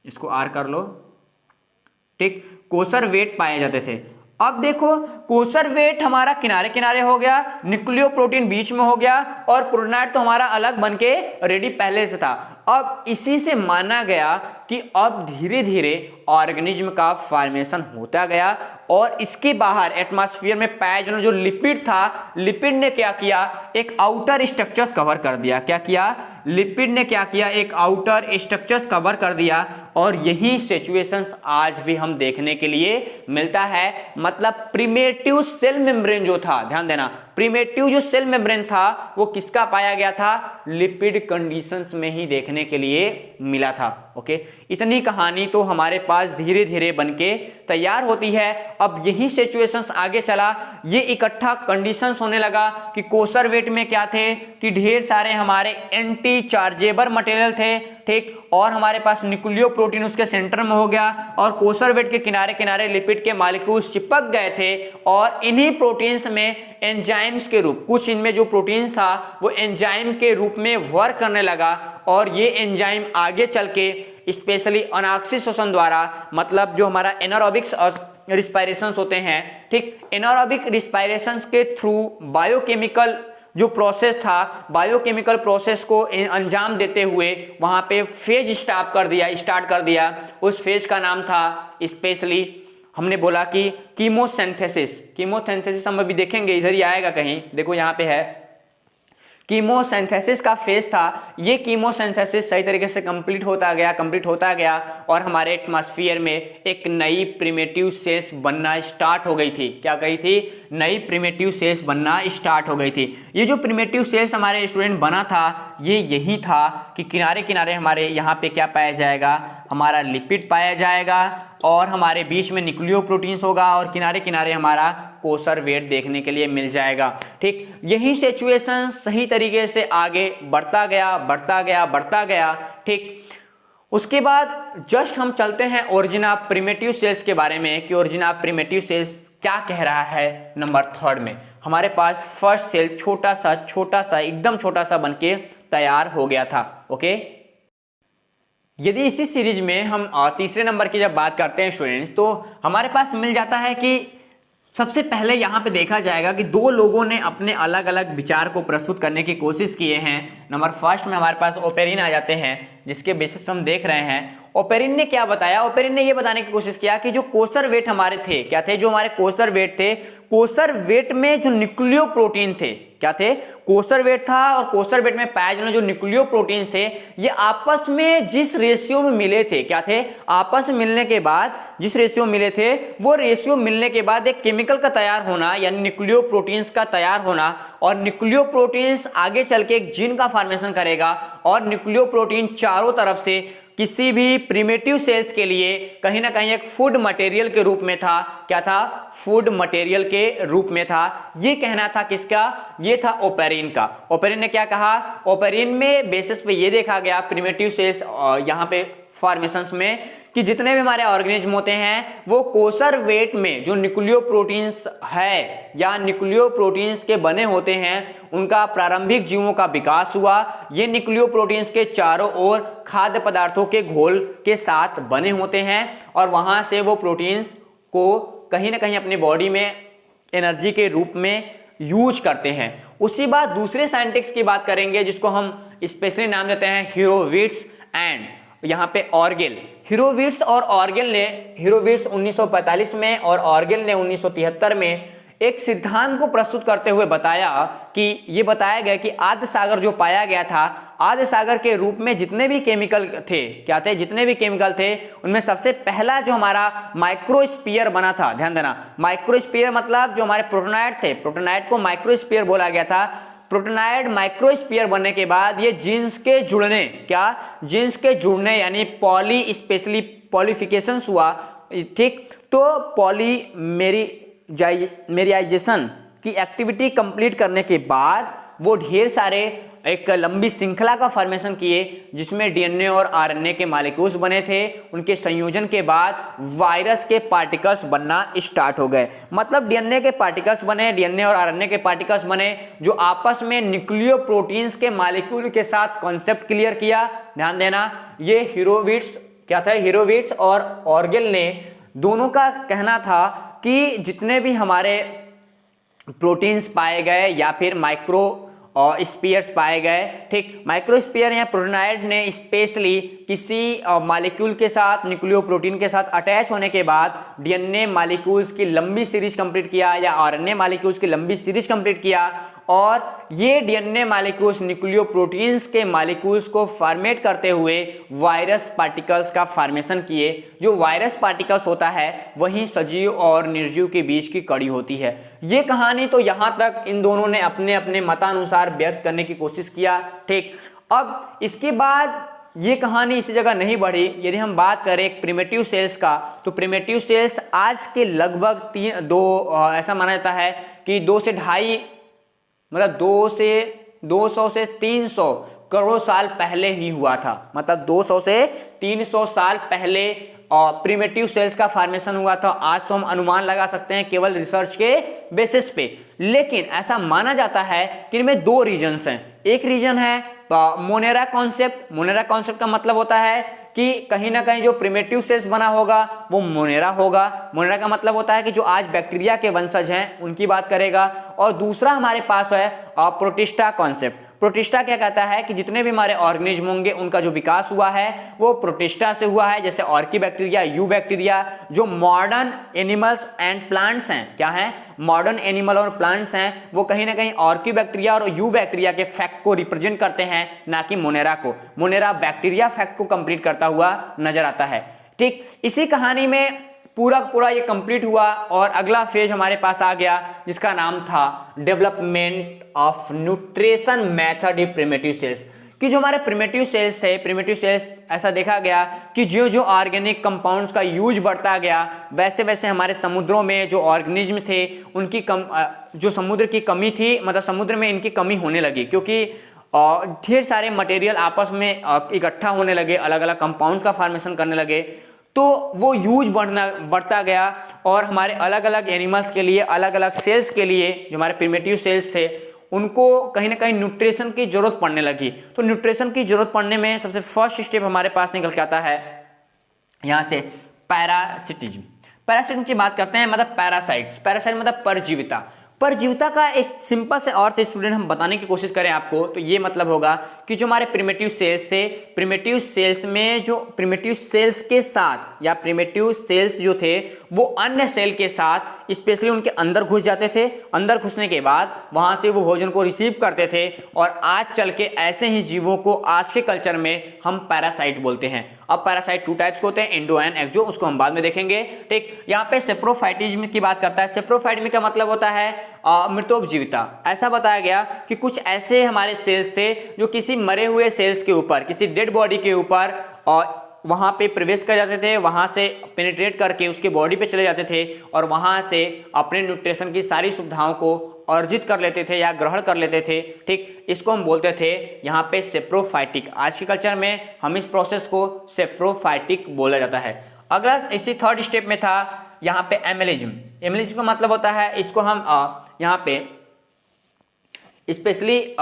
इसको आर कर लो, ठीक, कोसरवेट पाए जाते थे। अब देखो, कोसरवेट हमारा किनारे किनारे हो गया, न्यूक्लियोप्रोटीन बीच में हो गया, और प्रोटोनाइड तो हमारा अलग बनके रेडी पहले से था। अब इसी से माना गया कि अब धीरे धीरे ऑर्गेनिज्म का फॉर्मेशन होता गया, और इसके बाहर एटमॉस्फेयर में पाया जाने जो लिपिड था, लिपिड ने क्या किया, एक आउटर स्ट्रक्चर्स कवर कर दिया। क्या किया, लिपिड ने क्या किया, एक आउटर स्ट्रक्चर्स कवर कर दिया। और यही सिचुएशंस आज भी हम देखने के लिए मिलता है। मतलब प्रिमेटिव सेल मेम्ब्रेन जो था, ध्यान देना, प्रिमेटिव जो सेल मेम्ब्रेन था वो किसका पाया गया था, लिपिड कंडीशंस में ही देखने के लिए मिला था। ओके, इतनी कहानी तो हमारे पास धीरे धीरे बनके तैयार होती है। अब यही सिचुएशंस आगे चला, ये इकट्ठा कंडीशंस होने लगा कि कोसरवेट में क्या थे कि ढेर सारे हमारे एंटी चार्जेबल मटेरियल थे, ठीक, और हमारे पास न्यूक्लियोप्रोटीन उसके सेंटर में हो गया, और कोसरवेट के किनारे किनारे लिपिड के मॉलिक्यूल्स चिपक गए थे। और इन्हीं प्रोटीन्स में एंजाइम्स के रूप, कुछ इनमें जो प्रोटीन था वो एंजाइम के रूप में वर्क करने लगा, और ये एंजाइम आगे चल के स्पेशली अनाक्सिक श्वसन द्वारा, मतलब जो हमारा एनारोबिक्स रिस्पायरेशंस होते हैं, ठीक, एनारोबिक रिस्पायरेशंस के थ्रू बायोकेमिकल जो प्रोसेस था, बायोकेमिकल प्रोसेस को अंजाम देते हुए वहां पे फेज स्टार्ट कर दिया। उस फेज का नाम था स्पेशली, हमने बोला कि कीमोसिंथेसिस। कीमोसिंथेसिस हम अभी देखेंगे, इधर ही आएगा कहीं, देखो यहाँ पे है, कीमोसिंथेसिस का फेज था। ये कीमोसिंथेसिस सही तरीके से कंप्लीट होता गया और हमारे एटमॉस्फेयर में एक नई प्रिमिटिव सेल्स बनना स्टार्ट हो गई थी। क्या कही थी, नई प्रिमिटिव सेल्स बनना स्टार्ट हो गई थी। ये जो प्रिमिटिव सेल्स हमारे स्टूडेंट बना था, ये यही था कि किनारे किनारे हमारे यहाँ पे क्या पाया जाएगा, हमारा लिपिड पाया जाएगा, और हमारे बीच में न्यूक्लियोप्रोटीन्स होगा, और किनारे किनारे हमारा कोसरवेट देखने के लिए मिल जाएगा। ठीक, यही सिचुएशन सही तरीके से आगे बढ़ता गया। ठीक, उसके बाद जस्ट हम चलते हैं ओरिजिन ऑफ प्रिमिटिव सेल्स के बारे में कि ओरिजिन ऑफ प्रिमिटिव सेल्स क्या कह रहा है। नंबर 3 में हमारे पास फर्स्ट सेल छोटा सा एकदम छोटा सा बनके तैयार हो गया था। ओके, यदि इसी सीरीज में हम तीसरे नंबर की जब बात करते हैं स्टूडेंट्स, तो हमारे पास मिल जाता है कि सबसे पहले यहाँ पे देखा जाएगा कि दो लोगों ने अपने अलग अलग विचार को प्रस्तुत करने की कोशिश किए हैं। नंबर फर्स्ट में हमारे पास ओपेरिन आ जाते हैं, जिसके बेसिस पे हम देख रहे हैं ओपेरिन ने क्या बताया। ओपेरिन ने ये बताने की कोशिश किया कि जो कोसर वेट हमारे थे, क्या थे, जो हमारे कोसर वेट थे, कोसर वेट में जो न्यूक्लियो प्रोटीन थे, क्या थे, कोसर वेट था, और कोसर वेट में पाए जाने जो न्यूक्लियो प्रोटीन थे, ये आपस में जिस रेशियो में मिले थे, क्या थे, आपस में मिलने के बाद जिस रेशियो में मिले थे, वो रेशियो मिलने के बाद एक केमिकल का तैयार होना, यानी न्यूक्लियो प्रोटीन्स का तैयार होना, और न्यूक्लियो प्रोटीन्स आगे चल के एक जीन का फॉर्मेशन करेगा, और न्यूक्लियो प्रोटीन चारों तरफ से किसी भी प्रिमिटिव सेल्स के लिए कहीं ना कहीं एक फूड मटेरियल के रूप में था। क्या था, फूड मटेरियल के रूप में था। ये कहना था किसका, ये था ओपेरिन का। ओपेरिन ने क्या कहा, ओपेरिन में बेसिस पे ये देखा गया प्रिमिटिव सेल्स यहाँ पे फॉर्मेशंस में कि जितने भी हमारे ऑर्गेनिज्म होते हैं वो कोसर वेट में जो न्यूक्लियो प्रोटीन्स है या न्यूक्लियो प्रोटीन्स के बने होते हैं, उनका प्रारंभिक जीवों का विकास हुआ। ये न्यूक्लियो प्रोटीन्स के चारों ओर खाद्य पदार्थों के घोल के साथ बने होते हैं, और वहां से वो प्रोटीन्स को कहीं ना कहीं अपनी बॉडी में एनर्जी के रूप में यूज करते हैं। उसी बात दूसरे साइंटिस्ट की बात करेंगे, जिसको हम स्पेशली नाम देते हैं हीरोविट्स एंड यहाँ पे ऑर्गेल। हीरोविट्स और ऑर्गेल ने, हीरोविट्स 1945 में और ऑर्गेल ने 1973 में एक सिद्धांत को प्रस्तुत करते हुए बताया कि ये बताया गया कि आद्य सागर जो पाया गया था, आद्य सागर के रूप में जितने भी केमिकल थे, क्या थे, जितने भी केमिकल थे, उनमें सबसे पहला जो हमारा माइक्रोस्फीयर बना था, ध्यान देना, माइक्रोस्फीयर मतलब जो हमारे प्रोटोनाइड थे, प्रोटोनाइड को माइक्रोस्फीयर बोला गया था। प्रोटोनाइड माइक्रोस्फीयर बनने के बाद ये जीन्स के जुड़ने, क्या, जीन्स के जुड़ने यानी पॉली स्पेशली पॉलीफिकेशन हुआ। ठीक, तो पॉलीमेराइजेशन की एक्टिविटी कंप्लीट करने के बाद वो ढेर सारे एक लंबी श्रृंखला का फॉर्मेशन किए, जिसमें डीएनए और आरएनए के मॉलिक्यूल्स बने थे। उनके संयोजन के बाद वायरस के पार्टिकल्स बनना स्टार्ट हो गए। मतलब डीएनए के पार्टिकल्स बने, डीएनए और आरएनए के पार्टिकल्स बने, जो आपस में न्यूक्लियो प्रोटीन्स के मॉलिक्यूल के साथ कॉन्सेप्ट क्लियर किया। ध्यान देना, ये हीरोविट्स, क्या था, हीरोविट्स और ऑर्गेल ने दोनों का कहना था कि जितने भी हमारे प्रोटीन्स पाए गए या फिर माइक्रो और स्पीयर्स पाए गए, ठीक, माइक्रोस्फीयर या प्रोटोनाइड ने स्पेशली किसी मॉलिक्यूल के साथ, न्यूक्लियो प्रोटीन के साथ अटैच होने के बाद डीएनए मॉलिक्यूल्स की लंबी सीरीज कंप्लीट किया या आरएनए मॉलिक्यूल्स की लंबी सीरीज कंप्लीट किया, और ये डीएनए मॉलिक्यूल्स न्यूक्लियो प्रोटीन्स के मॉलिक्यूल्स को फॉर्मेट करते हुए वायरस पार्टिकल्स का फॉर्मेशन किए। जो वायरस पार्टिकल्स होता है वही सजीव और निर्जीव के बीच की कड़ी होती है। ये कहानी तो यहाँ तक इन दोनों ने अपने अपने मतानुसार व्यक्त करने की कोशिश किया। ठीक, अब इसके बाद ये कहानी इसी जगह नहीं बढ़ी। यदि हम बात करें एक प्रिमिटिव सेल्स का, तो प्रिमिटिव सेल्स आज के लगभग ऐसा माना जाता है कि 2 से 2.5 मतलब 200 से 300 करोड़ साल पहले ही हुआ था। मतलब 200 से 300 साल पहले प्रिमिटिव सेल्स का फॉर्मेशन हुआ था। आज तो हम अनुमान लगा सकते हैं केवल रिसर्च के बेसिस पे, लेकिन ऐसा माना जाता है कि इनमें 2 रीजन्स हैं। एक रीजन है मोनेरा कॉन्सेप्ट। मोनेरा कॉन्सेप्ट का मतलब होता है कि कहीं ना कहीं जो प्रिमिटिव सेल्स बना होगा वो मोनेरा होगा। मोनेरा का मतलब होता है कि जो आज बैक्टीरिया के वंशज हैं उनकी बात करेगा। और दूसरा हमारे पास है प्रोटिस्टा कॉन्सेप्ट। प्रोटिस्टा क्या कहता है कि जितने भी हमारे ऑर्गेनिज्म होंगे उनका जो विकास हुआ है वो प्रोटिस्टा से हुआ है, जैसे ऑर्की बैक्टीरिया, यू बैक्टीरिया। जो मॉडर्न एनिमल्स एंड प्लांट्स हैं, क्या हैं, मॉडर्न एनिमल और प्लांट्स हैं, वो कहीं ना कहीं ऑर्की बैक्टीरिया और यू बैक्टीरिया के फैक्ट को रिप्रेजेंट करते हैं, ना कि मोनेरा को। मोनेरा बैक्टीरिया फैक्ट को कंप्लीट करता हुआ नजर आता है। ठीक, इसी कहानी में पूरा ये कंप्लीट हुआ और अगला फेज हमारे पास आ गया, जिसका नाम था development of nutrition method in primitive cells. कि जो हमारे प्रिमिटिव सेल्स है, प्रिमिटिव सेल्स ऐसा देखा गया कि जो जो ऑर्गेनिक कंपाउंड्स का यूज बढ़ता गया वैसे वैसे हमारे समुद्रों में जो ऑर्गेनिज्म थे उनकी जो समुद्र की कमी थी, मतलब समुद्र में इनकी कमी होने लगी, क्योंकि ढेर सारे मटेरियल आपस में इकट्ठा होने लगे, अलग अलग कंपाउंड्स का फॉर्मेशन करने लगे, तो वो यूज बढ़ता गया और हमारे अलग अलग एनिमल्स के लिए, अलग अलग सेल्स के लिए, जो हमारे प्रिमिटिव सेल्स थे उनको कहीं ना कहीं न्यूट्रिशन की जरूरत पड़ने लगी। तो न्यूट्रिशन की जरूरत पड़ने में सबसे फर्स्ट स्टेप हमारे पास निकल के आता है यहाँ से पैरासिटिज्म। पैरासिटिज्म की बात करते हैं, मतलब पैरासाइट्स। पैरासाइट मतलब परजीविता। परजीविता का एक सिंपल से और स्टूडेंट हम बताने की कोशिश करें आपको, तो ये मतलब होगा कि जो हमारे प्रिमिटिव सेल्स थे, प्रिमिटिव सेल्स में जो प्रिमिटिव सेल्स के साथ या प्रिमिटिव सेल्स जो थे वो अन्य सेल के साथ स्पेशली उनके अंदर घुस जाते थे। अंदर घुसने के बाद वहां से वो भोजन को रिसीव करते थे और आज चल के ऐसे ही जीवों को आज के कल्चर में हम पैरासाइट बोलते हैं। अब पैरासाइट 2 टाइप्स के होते हैं, इंडो एंड एक्सो, उसको हम बाद में देखेंगे। ठीक, यहाँ पे सेप्रोफाइटिज्म की बात करता है। सेप्रोफाइटिज्म का मतलब होता है मृतोपजीविता। ऐसा बताया गया कि कुछ ऐसे हमारे सेल्स थे जो किसी मरे हुए सेल्स के ऊपर, किसी डेड बॉडी के ऊपर वहां पे प्रवेश कर जाते थे, वहां से पेनिट्रेट करके उसके बॉडी पे चले जाते थे और वहां से अपने न्यूट्रिशन की सारी सुविधाओं को अर्जित कर लेते थे या ग्रहण कर लेते थे। ठीक, इसको हम बोलते थे यहाँ पे सेप्रोफाइटिक। आज के कल्चर में हम इस प्रोसेस को सेप्रोफाइटिक बोला जाता है। अगला इसी थर्ड स्टेप में था यहाँ पे एमिलिज्म। एमिलिज्म का मतलब होता है, इसको हम यहाँ पे स्पेशली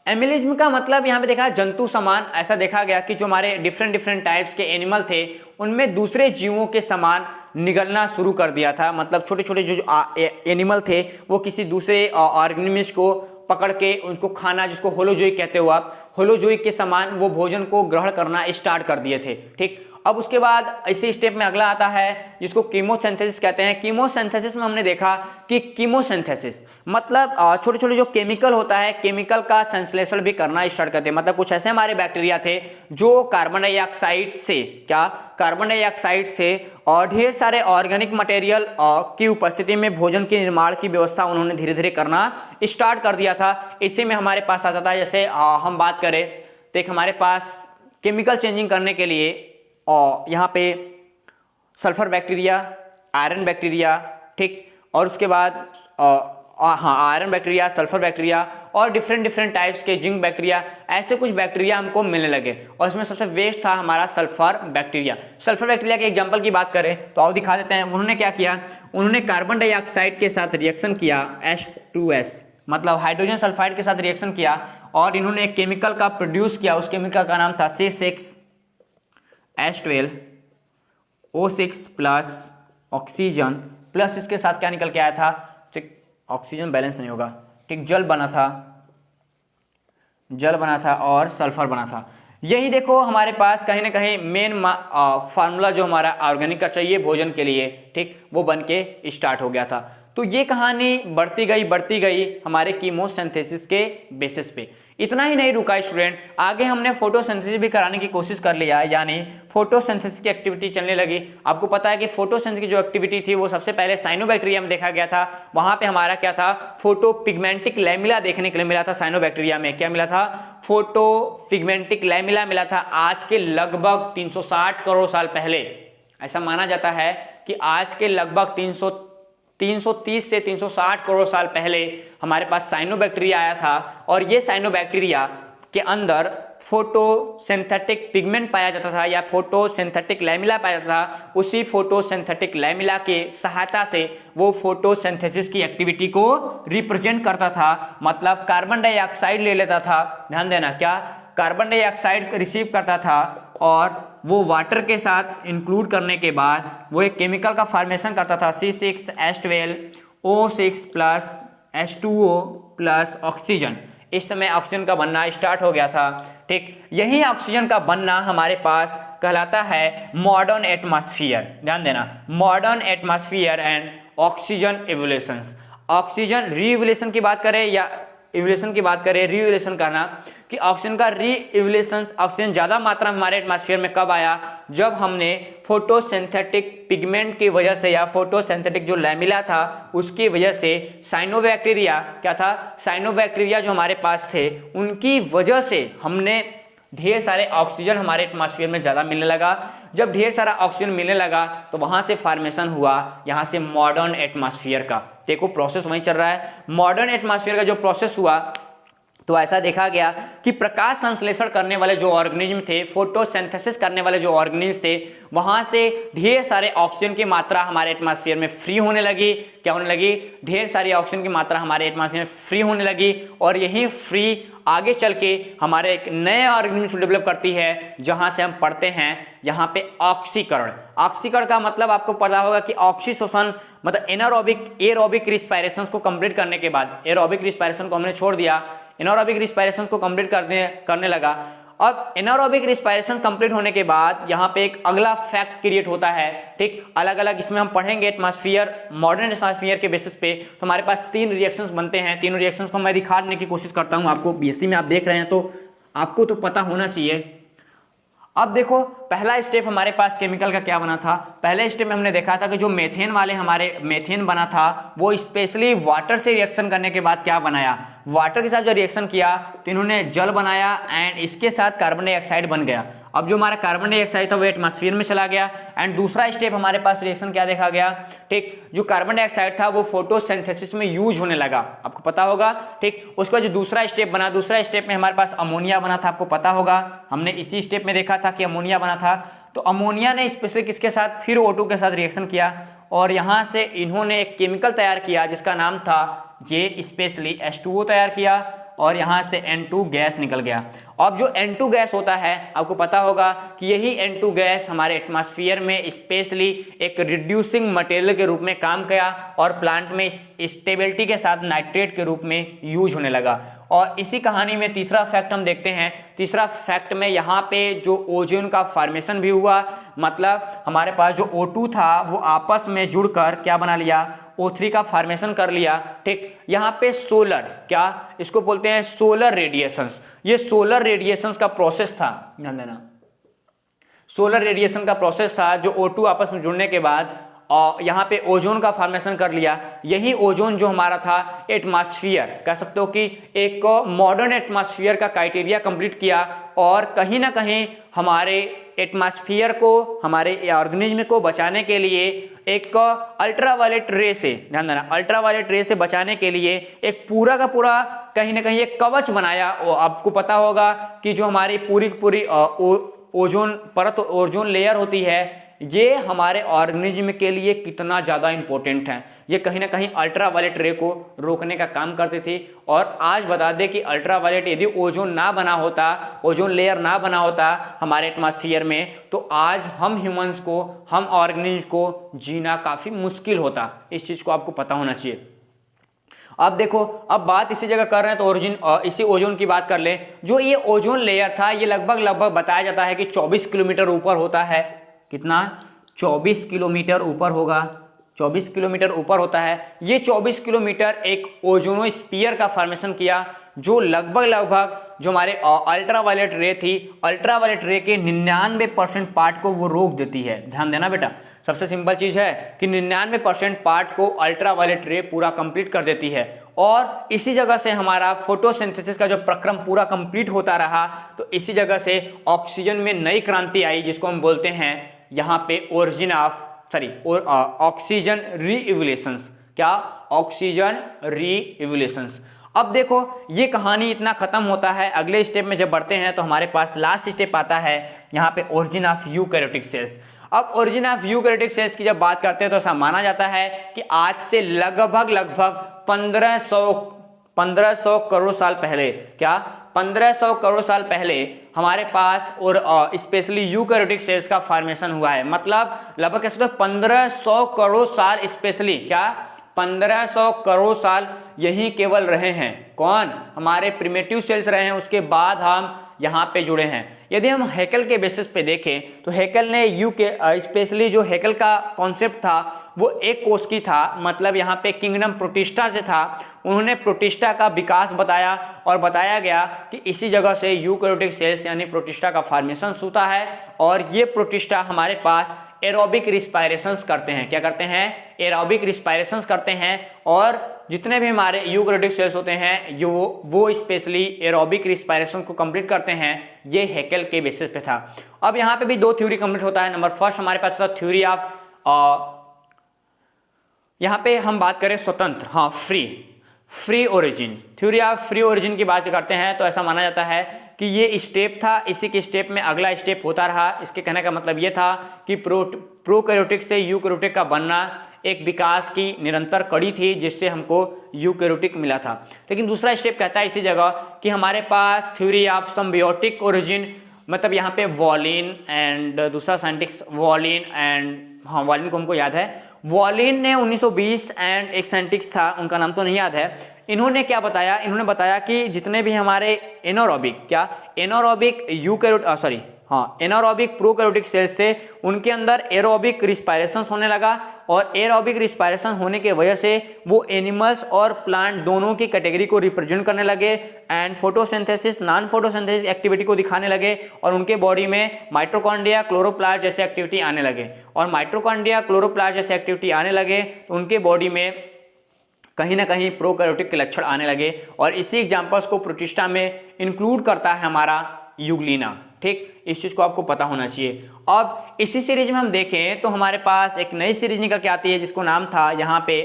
एमिलिज्म का मतलब यहाँ पे देखा जंतु समान। ऐसा देखा गया कि जो हमारे डिफरेंट टाइप्स के एनिमल थे उनमें दूसरे जीवों के समान निगलना शुरू कर दिया था। मतलब छोटे छोटे जो एनिमल थे वो किसी दूसरे ऑर्गेनिज्म को पकड़ के उनको खाना, जिसको होलोजोइक कहते हो आप, होलोजोइक के समान वो भोजन को ग्रहण करना स्टार्ट कर दिए थे। ठीक, अब उसके बाद इसी स्टेप में अगला आता है जिसको कीमोसिंथेसिस कहते हैं। कीमोसिंथेसिस में हमने देखा कि कीमोसिंथेसिस मतलब छोटे छोटे जो केमिकल होता है, केमिकल का संश्लेषण भी करना स्टार्ट करते हैं। मतलब कुछ ऐसे हमारे बैक्टीरिया थे जो कार्बन डाइऑक्साइड से, क्या कार्बन डाइऑक्साइड से और ढेर सारे ऑर्गेनिक मटेरियल की उपस्थिति में भोजन के निर्माण की व्यवस्था उन्होंने धीरे धीरे करना स्टार्ट कर दिया था। इसी में हमारे पास आ जाता है, जैसे हम बात करें तो एक हमारे पास केमिकल चेंजिंग करने के लिए और यहाँ पे सल्फर बैक्टीरिया, आयरन बैक्टीरिया, ठीक, और उसके बाद आयरन बैक्टीरिया, सल्फर बैक्टीरिया और डिफरेंट टाइप्स के जिंक बैक्टीरिया, ऐसे कुछ बैक्टीरिया हमको मिलने लगे और इसमें सबसे वेस्ट था हमारा सल्फर बैक्टीरिया। सल्फर बैक्टीरिया के एग्जांपल की बात करें तो आओ दिखा देते हैं। उन्होंने क्या किया, उन्होंने कार्बन डाइऑक्साइड के साथ रिएक्शन किया, H2S मतलब हाइड्रोजन सल्फाइड के साथ रिएक्शन किया और इन्होंने एक केमिकल का प्रोड्यूस किया। उस केमिकल का नाम था C6H12O6 प्लस ऑक्सीजन प्लस इसके साथ क्या निकल के आया था, ठीक, ऑक्सीजन बैलेंस नहीं होगा, ठीक, जल बना था और सल्फर बना था। यही देखो हमारे पास कहीं ना कहीं मेन फार्मूला जो हमारा ऑर्गेनिक का चाहिए भोजन के लिए, ठीक, वो बन के स्टार्ट हो गया था। तो ये कहानी बढ़ती गई हमारे कीमोसिंथेसिस के बेसिस पे। इतना ही नहीं रुका स्टूडेंट, आगे हमने फोटोसिंथेसिस भी कराने की कोशिश कर लिया, यानी फोटोसिंथेसिस की एक्टिविटी चलने लगी। आपको पता है कि फोटोसिंथेसिस की जो एक्टिविटी थी वो सबसे पहले साइनोबैक्टीरिया में देखा गया था। वहां पे हमारा क्या था, फोटोपिगमेंटिक लैमिला देखने के लिए मिला था। साइनोबैक्टीरिया में क्या मिला था, फोटोपिगमेंटिक लैमिला मिला था। आज के लगभग 360 करोड़ साल पहले ऐसा माना जाता है कि आज के लगभग 330 से 360 करोड़ साल पहले हमारे पास साइनोबैक्टीरिया आया था और ये साइनोबैक्टीरिया के अंदर फोटोसिंथेटिक पिगमेंट पाया जाता था या फोटोसिंथेटिक लैमिला पाया जाता था। उसी फोटोसिंथेटिक लैमिला के सहायता से वो फोटोसिंथेसिस की एक्टिविटी को रिप्रेजेंट करता था। मतलब कार्बन डाइऑक्साइड ले लेता था, ध्यान देना, क्या कार्बन डाइऑक्साइड रिसीव करता था और वो वाटर के साथ इंक्लूड करने के बाद वो एक केमिकल का फॉर्मेशन करता था, C6H12O6 plus H2O plus oxygen. इस समय ऑक्सीजन का बनना स्टार्ट हो गया था। ठीक, यही ऑक्सीजन का बनना हमारे पास कहलाता है मॉडर्न एटमॉस्फेयर। ध्यान देना, modern atmosphere and oxygen evolutions. Oxygen reevolution की बात करें या इवोल्यूशन की बात करें, रीइवोल्यूशन करना, कि ऑक्सीजन का रीइवोल्यूशन, ऑक्सीजन ज़्यादा मात्रा में हमारे एटमॉस्फेयर में कब आया, जब हमने फोटोसिंथेटिक पिगमेंट की वजह से या फोटोसिंथेटिक जो लैमिला था उसकी वजह से साइनोबैक्टीरिया, क्या था, साइनोबैक्टीरिया जो हमारे पास थे उनकी वजह से हमने ढेर सारे ऑक्सीजन हमारे एटमॉस्फेयर में ज़्यादा मिलने लगा। जब ढेर सारा ऑक्सीजन मिलने लगा तो वहाँ से फॉर्मेशन हुआ यहाँ से मॉडर्न एटमॉस्फेयर का। देखो प्रोसेस वहीं चल रहा है। मॉडर्न एटमॉस्फेयर का जो प्रोसेस हुआ तो ऐसा देखा गया कि प्रकाश संश्लेषण करने वाले जो ऑर्गेनिज्म थे, फोटोसिंथेसिस करने वाले जो ऑर्गेनिज्म थे, वहां से ढेर सारे ऑक्सीजन की मात्रा हमारे एटमॉस्फेयर में फ्री होने लगी। क्या होने लगी, ढेर सारी ऑक्सीजन की मात्रा हमारे एटमॉस्फेयर में फ्री होने लगी और यही फ्री आगे चल के हमारे एक नए ऑर्गेनिज्म डेवलप करती है जहां से हम पढ़ते हैं यहाँ पे ऑक्सीकरण। ऑक्सीकरण का मतलब आपको पता होगा कि ऑक्सीशोषण मतलब एनारोबिक रिस्पायरेशन को कंप्लीट करने के बाद, एरोबिक रिस्पायरेशन को हमने छोड़ दिया, एनारोबिक रिस्पायरेशन को कंप्लीट करने लगा। अब एनारोबिक रिस्पायरेशन कंप्लीट होने के बाद यहाँ पे एक अगला फैक्ट क्रिएट होता है, ठीक, अलग अलग इसमें हम पढ़ेंगे एटमॉस्फेयर, मॉडर्न एटमॉस्फेयर के बेसिस पे। तो हमारे पास 3 रिएक्शंस बनते हैं। तीनों रिएक्शंस को मैं दिखाने की कोशिश करता हूँ आपको। बीएससी में आप देख रहे हैं तो आपको तो पता होना चाहिए। अब देखो पहला स्टेप हमारे पास केमिकल का क्या बना था। पहले स्टेप में हमने देखा था कि जो मेथेन वाले हमारे मेथेन बना था वो स्पेशली वाटर से रिएक्शन करने के बाद क्या बनाया, वाटर के साथ जो रिएक्शन किया तो इन्होंने जल बनाया एंड इसके साथ कार्बन डाइऑक्साइड बन गया। अब जो हमारा कार्बन डाइऑक्साइड था वो एटमॉस्फेयर में चला गया। एंड दूसरा स्टेप हमारे पास रिएक्शन क्या देखा गया, ठीक, जो कार्बन डाइऑक्साइड था वो फोटोसिंथेसिस में यूज होने लगा, आपको पता होगा, ठीक। उसके बाद जो दूसरा स्टेप बना, दूसरा स्टेप में हमारे पास अमोनिया बना था, आपको पता होगा, हमने इसी स्टेप में देखा था कि अमोनिया बना था। तो अमोनिया ने स्पेशली किसके साथ, फिर O2 के साथ रिएक्शन किया और यहाँ से इन्होंने एक केमिकल तैयार किया जिसका नाम था, ये स्पेशली H2O तैयार किया और यहाँ से N2 गैस निकल गया। अब जो N2 गैस होता है आपको पता होगा कि यही N2 गैस हमारे एटमॉस्फेयर में स्पेशली एक रिड्यूसिंग मटेरियल के रूप में काम किया और प्लांट में स्टेबिलिटी के साथ नाइट्रेट के रूप में यूज होने लगा। और इसी कहानी में तीसरा फैक्ट हम देखते हैं। तीसरा फैक्ट में यहाँ पे जो ओजोन का फॉर्मेशन भी हुआ, मतलब हमारे पास जो O2 था वो आपस में जुड़कर क्या बना लिया, O3 का फॉर्मेशन कर लिया, ठीक। यहाँ पे सोलर, क्या इसको बोलते हैं, सोलर रेडिएशंस। ये सोलर रेडिएशंस का प्रोसेस था, ध्यान देना, सोलर रेडिएशन का प्रोसेस था जो O2 आपस में जुड़ने के बाद और यहाँ पे ओजोन का फॉर्मेशन कर लिया। यही ओजोन जो हमारा था एटमॉस्फेयर, कह सकते हो कि एक मॉडर्न एटमॉस्फेयर का क्राइटेरिया कंप्लीट किया और कहीं ना कहीं हमारे एटमॉस्फेयर को, हमारे ऑर्गेनिज्म को बचाने के लिए एक अल्ट्रावायलेट रे से, ध्यान देना, अल्ट्रावायलेट रे से बचाने के लिए एक पूरा का पूरा कहीं ना कहीं एक कवच बनाया। आपको पता होगा कि जो हमारी पूरी ओजोन परत, ओजोन लेयर होती है, ये हमारे ऑर्गेनिज्म के लिए कितना ज़्यादा इंपॉर्टेंट है। ये कहीं ना कहीं अल्ट्रावायलेट रे को रोकने का काम करती थी। और आज बता दें कि अल्ट्रावायलेट यदि ओजोन ना बना होता, ओजोन लेयर ना बना होता हमारे एटमॉस्फेयर में, तो आज हम ह्यूमंस को, हम ऑर्गेनिज्म को जीना काफ़ी मुश्किल होता। इस चीज़ को आपको पता होना चाहिए। अब देखो, अब बात इसी जगह कर रहे हैं तो इसी ओजोन की बात कर ले। जो ये ओजोन लेयर था ये लगभग बताया जाता है कि 24 किलोमीटर ऊपर होता है। कितना, 24 किलोमीटर ऊपर होगा, 24 किलोमीटर ऊपर होता है। ये 24 किलोमीटर एक ओजोनोस्फीयर का फॉर्मेशन किया जो लगभग जो हमारे अल्ट्रावायलेट रे थी, अल्ट्रावायलेट रे के 99% पार्ट को वो रोक देती है। ध्यान देना बेटा, सबसे सिंपल चीज़ है कि 99% पार्ट को अल्ट्रावायलेट रे पूरा कंप्लीट कर देती है। और इसी जगह से हमारा फोटोसिंथेसिस का जो प्रक्रम पूरा कंप्लीट होता रहा, तो इसी जगह से ऑक्सीजन में नई क्रांति आई जिसको हम बोलते हैं यहाँ पे ऑक्सीजन रीइवोल्यूशंस। क्या, ऑक्सीजन रीइवोल्यूशंस। अब देखो ये कहानी इतना खत्म होता है। अगले स्टेप में जब बढ़ते हैं तो हमारे पास लास्ट स्टेप आता है यहाँ पे ओरिजिन ऑफ यूकैरियोटिक सेल्स। अब ओरिजिन ऑफ यूकैरियोटिक सेल्स की जब बात करते हैं तो ऐसा माना जाता है कि आज से लगभग 1500 करोड़ साल पहले, क्या 1500 करोड़ साल पहले हमारे पास और स्पेशली यूकैरियोटिक सेल्स का फॉर्मेशन हुआ है। मतलब लगभग 1500 करोड़ साल स्पेशली, क्या 1500 करोड़ साल यही केवल रहे हैं। कौन, हमारे प्रिमिटिव सेल्स रहे हैं, उसके बाद हम यहाँ पे जुड़े हैं। यदि हम हैकेल के बेसिस पे देखें तो हैकेल ने स्पेशली जो हैकेल का कॉन्सेप्ट था वो एक कोष की था, मतलब यहाँ पे किंगडम प्रोटिस्टा से था। उन्होंने प्रोटिस्टा का विकास बताया और बताया गया कि इसी जगह से यूकैरियोटिक सेल्स यानी प्रोटिस्टा का फॉर्मेशन होता है और ये प्रोटिस्टा हमारे पास एरोबिक रिस्पायरेशंस करते हैं। क्या करते हैं? एरोबिक रिस्पायरेशंस करते हैं और जितने भी हमारे यूकैरियोटिक सेल्स होते हैं वो स्पेशली एरोबिक रिस्पायरेशन को कंप्लीट करते हैं। ये हैकेल के बेसिस पे था। अब यहाँ पे भी दो थ्योरी कंप्लीट होता है। नंबर फर्स्ट हमारे पास था थ्योरी ऑफ, यहाँ पे हम बात करें स्वतंत्र, हाँ free origin, theory of free origin की बात करते हैं तो ऐसा माना जाता है कि ये स्टेप था, इसी के स्टेप में अगला स्टेप होता रहा। इसके कहने का मतलब ये था कि प्रोकैरियोटिक से यूकैरियोटिक का बनना एक विकास की निरंतर कड़ी थी जिससे हमको यूकैरियोटिक मिला था। लेकिन दूसरा स्टेप कहता है इसी जगह कि हमारे पास थ्योरी ऑफ सिम्बियोटिक ओरिजिन, मतलब यहाँ पे वॉलिन एंड दूसरा साइंटिस्ट वॉलिन एंड, हाँ वॉलिन को हमको याद है, वॉलिन ने 1920 एंड एक साइंटिस्ट था उनका नाम तो नहीं याद है। इन्होंने क्या बताया? इन्होंने बताया कि जितने भी हमारे एनारोबिक प्रोकैरियोटिक सेल्स थे उनके अंदर एरोबिक रिस्पायरेशन होने लगा और एरोबिक रिस्पायरेशन होने की वजह से वो एनिमल्स और प्लांट दोनों की कैटेगरी को रिप्रेजेंट करने लगे and photosynthesis non photosynthesis activity को दिखाने लगे और उनके बॉडी में माइटोकॉन्ड्रिया क्लोरोप्लास्ट जैसे एक्टिविटी आने लगे और माइटोकॉन्ड्रिया क्लोरोप्लास्ट जैसे एक्टिविटी आने लगे तो उनके बॉडी में कहीं ना कहीं प्रोकैरियोटिक के लक्षण आने लगे और इसी एग्जांपल्स को प्रोटिस्टा में इंक्लूड करता है हमारा यूग्लिना। ठीक, इस चीज को आपको पता होना चाहिए। अब इसी सीरीज में हम देखें तो हमारे पास एक नई सीरीज निकल के आती है जिसको नाम था यहाँ पे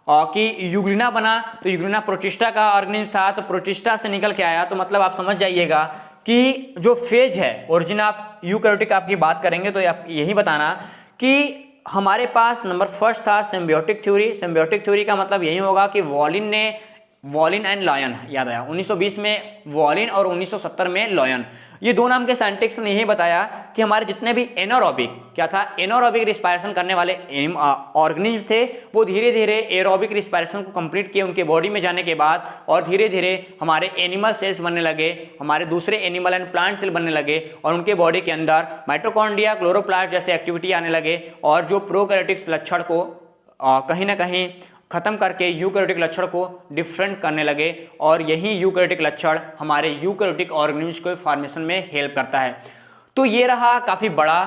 कि यूग्लिना बना। तो यूग्लिना प्रोटिस्टा का ऑर्गेनिज्म था, तो प्रोटिस्टा से निकल के आया। तो मतलब आप समझ जाइएगा कि जो फेज है ओरिजिन ऑफ यूकैरियोटिक आपकी बात करेंगे तो आप यही बताना कि हमारे पास नंबर फर्स्ट था सिम्बियोटिक थ्योरी। सिम्बियोटिक थ्योरी का मतलब यही होगा कि वॉलिन एंड लॉयन, याद आया 1920 में वॉलिन और 1970 में लॉयन, ये दो नाम के साइंटिस्ट ने यही बताया कि हमारे जितने भी एनारोबिक, क्या था, एनारोबिक रिस्पायरेशन करने वाले ऑर्गेनिज्म थे वो धीरे धीरे एरोबिक रिस्पायरेशन को कंप्लीट किए उनके बॉडी में जाने के बाद और धीरे धीरे हमारे एनिमल सेल्स बनने लगे, हमारे दूसरे एनिमल एंड प्लांट सेल बनने लगे और उनके बॉडी के अंदर माइटोकॉन्ड्रिया क्लोरोप्लास्ट जैसे एक्टिविटी आने लगे और जो प्रोकैरियोटिक लक्षण को कहीं ना कहीं खत्म करके यूकैरियोटिक लक्षण को डिफरेंट करने लगे और यही यूकैरियोटिक लक्षण हमारे यूकैरियोटिक ऑर्गेनिज्म के फॉर्मेशन में हेल्प करता है। तो ये रहा काफ़ी बड़ा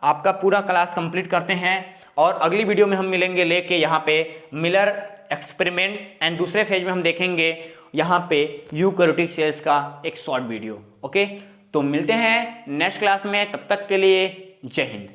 आपका पूरा क्लास कंप्लीट करते हैं और अगली वीडियो में हम मिलेंगे लेके यहाँ पे मिलर एक्सपेरिमेंट एंड दूसरे फेज में हम देखेंगे यहाँ पे यूकैरियोटिक सेल्स का एक शॉर्ट वीडियो। ओके, तो मिलते हैं नेक्स्ट क्लास में, तब तक के लिए जय हिंद।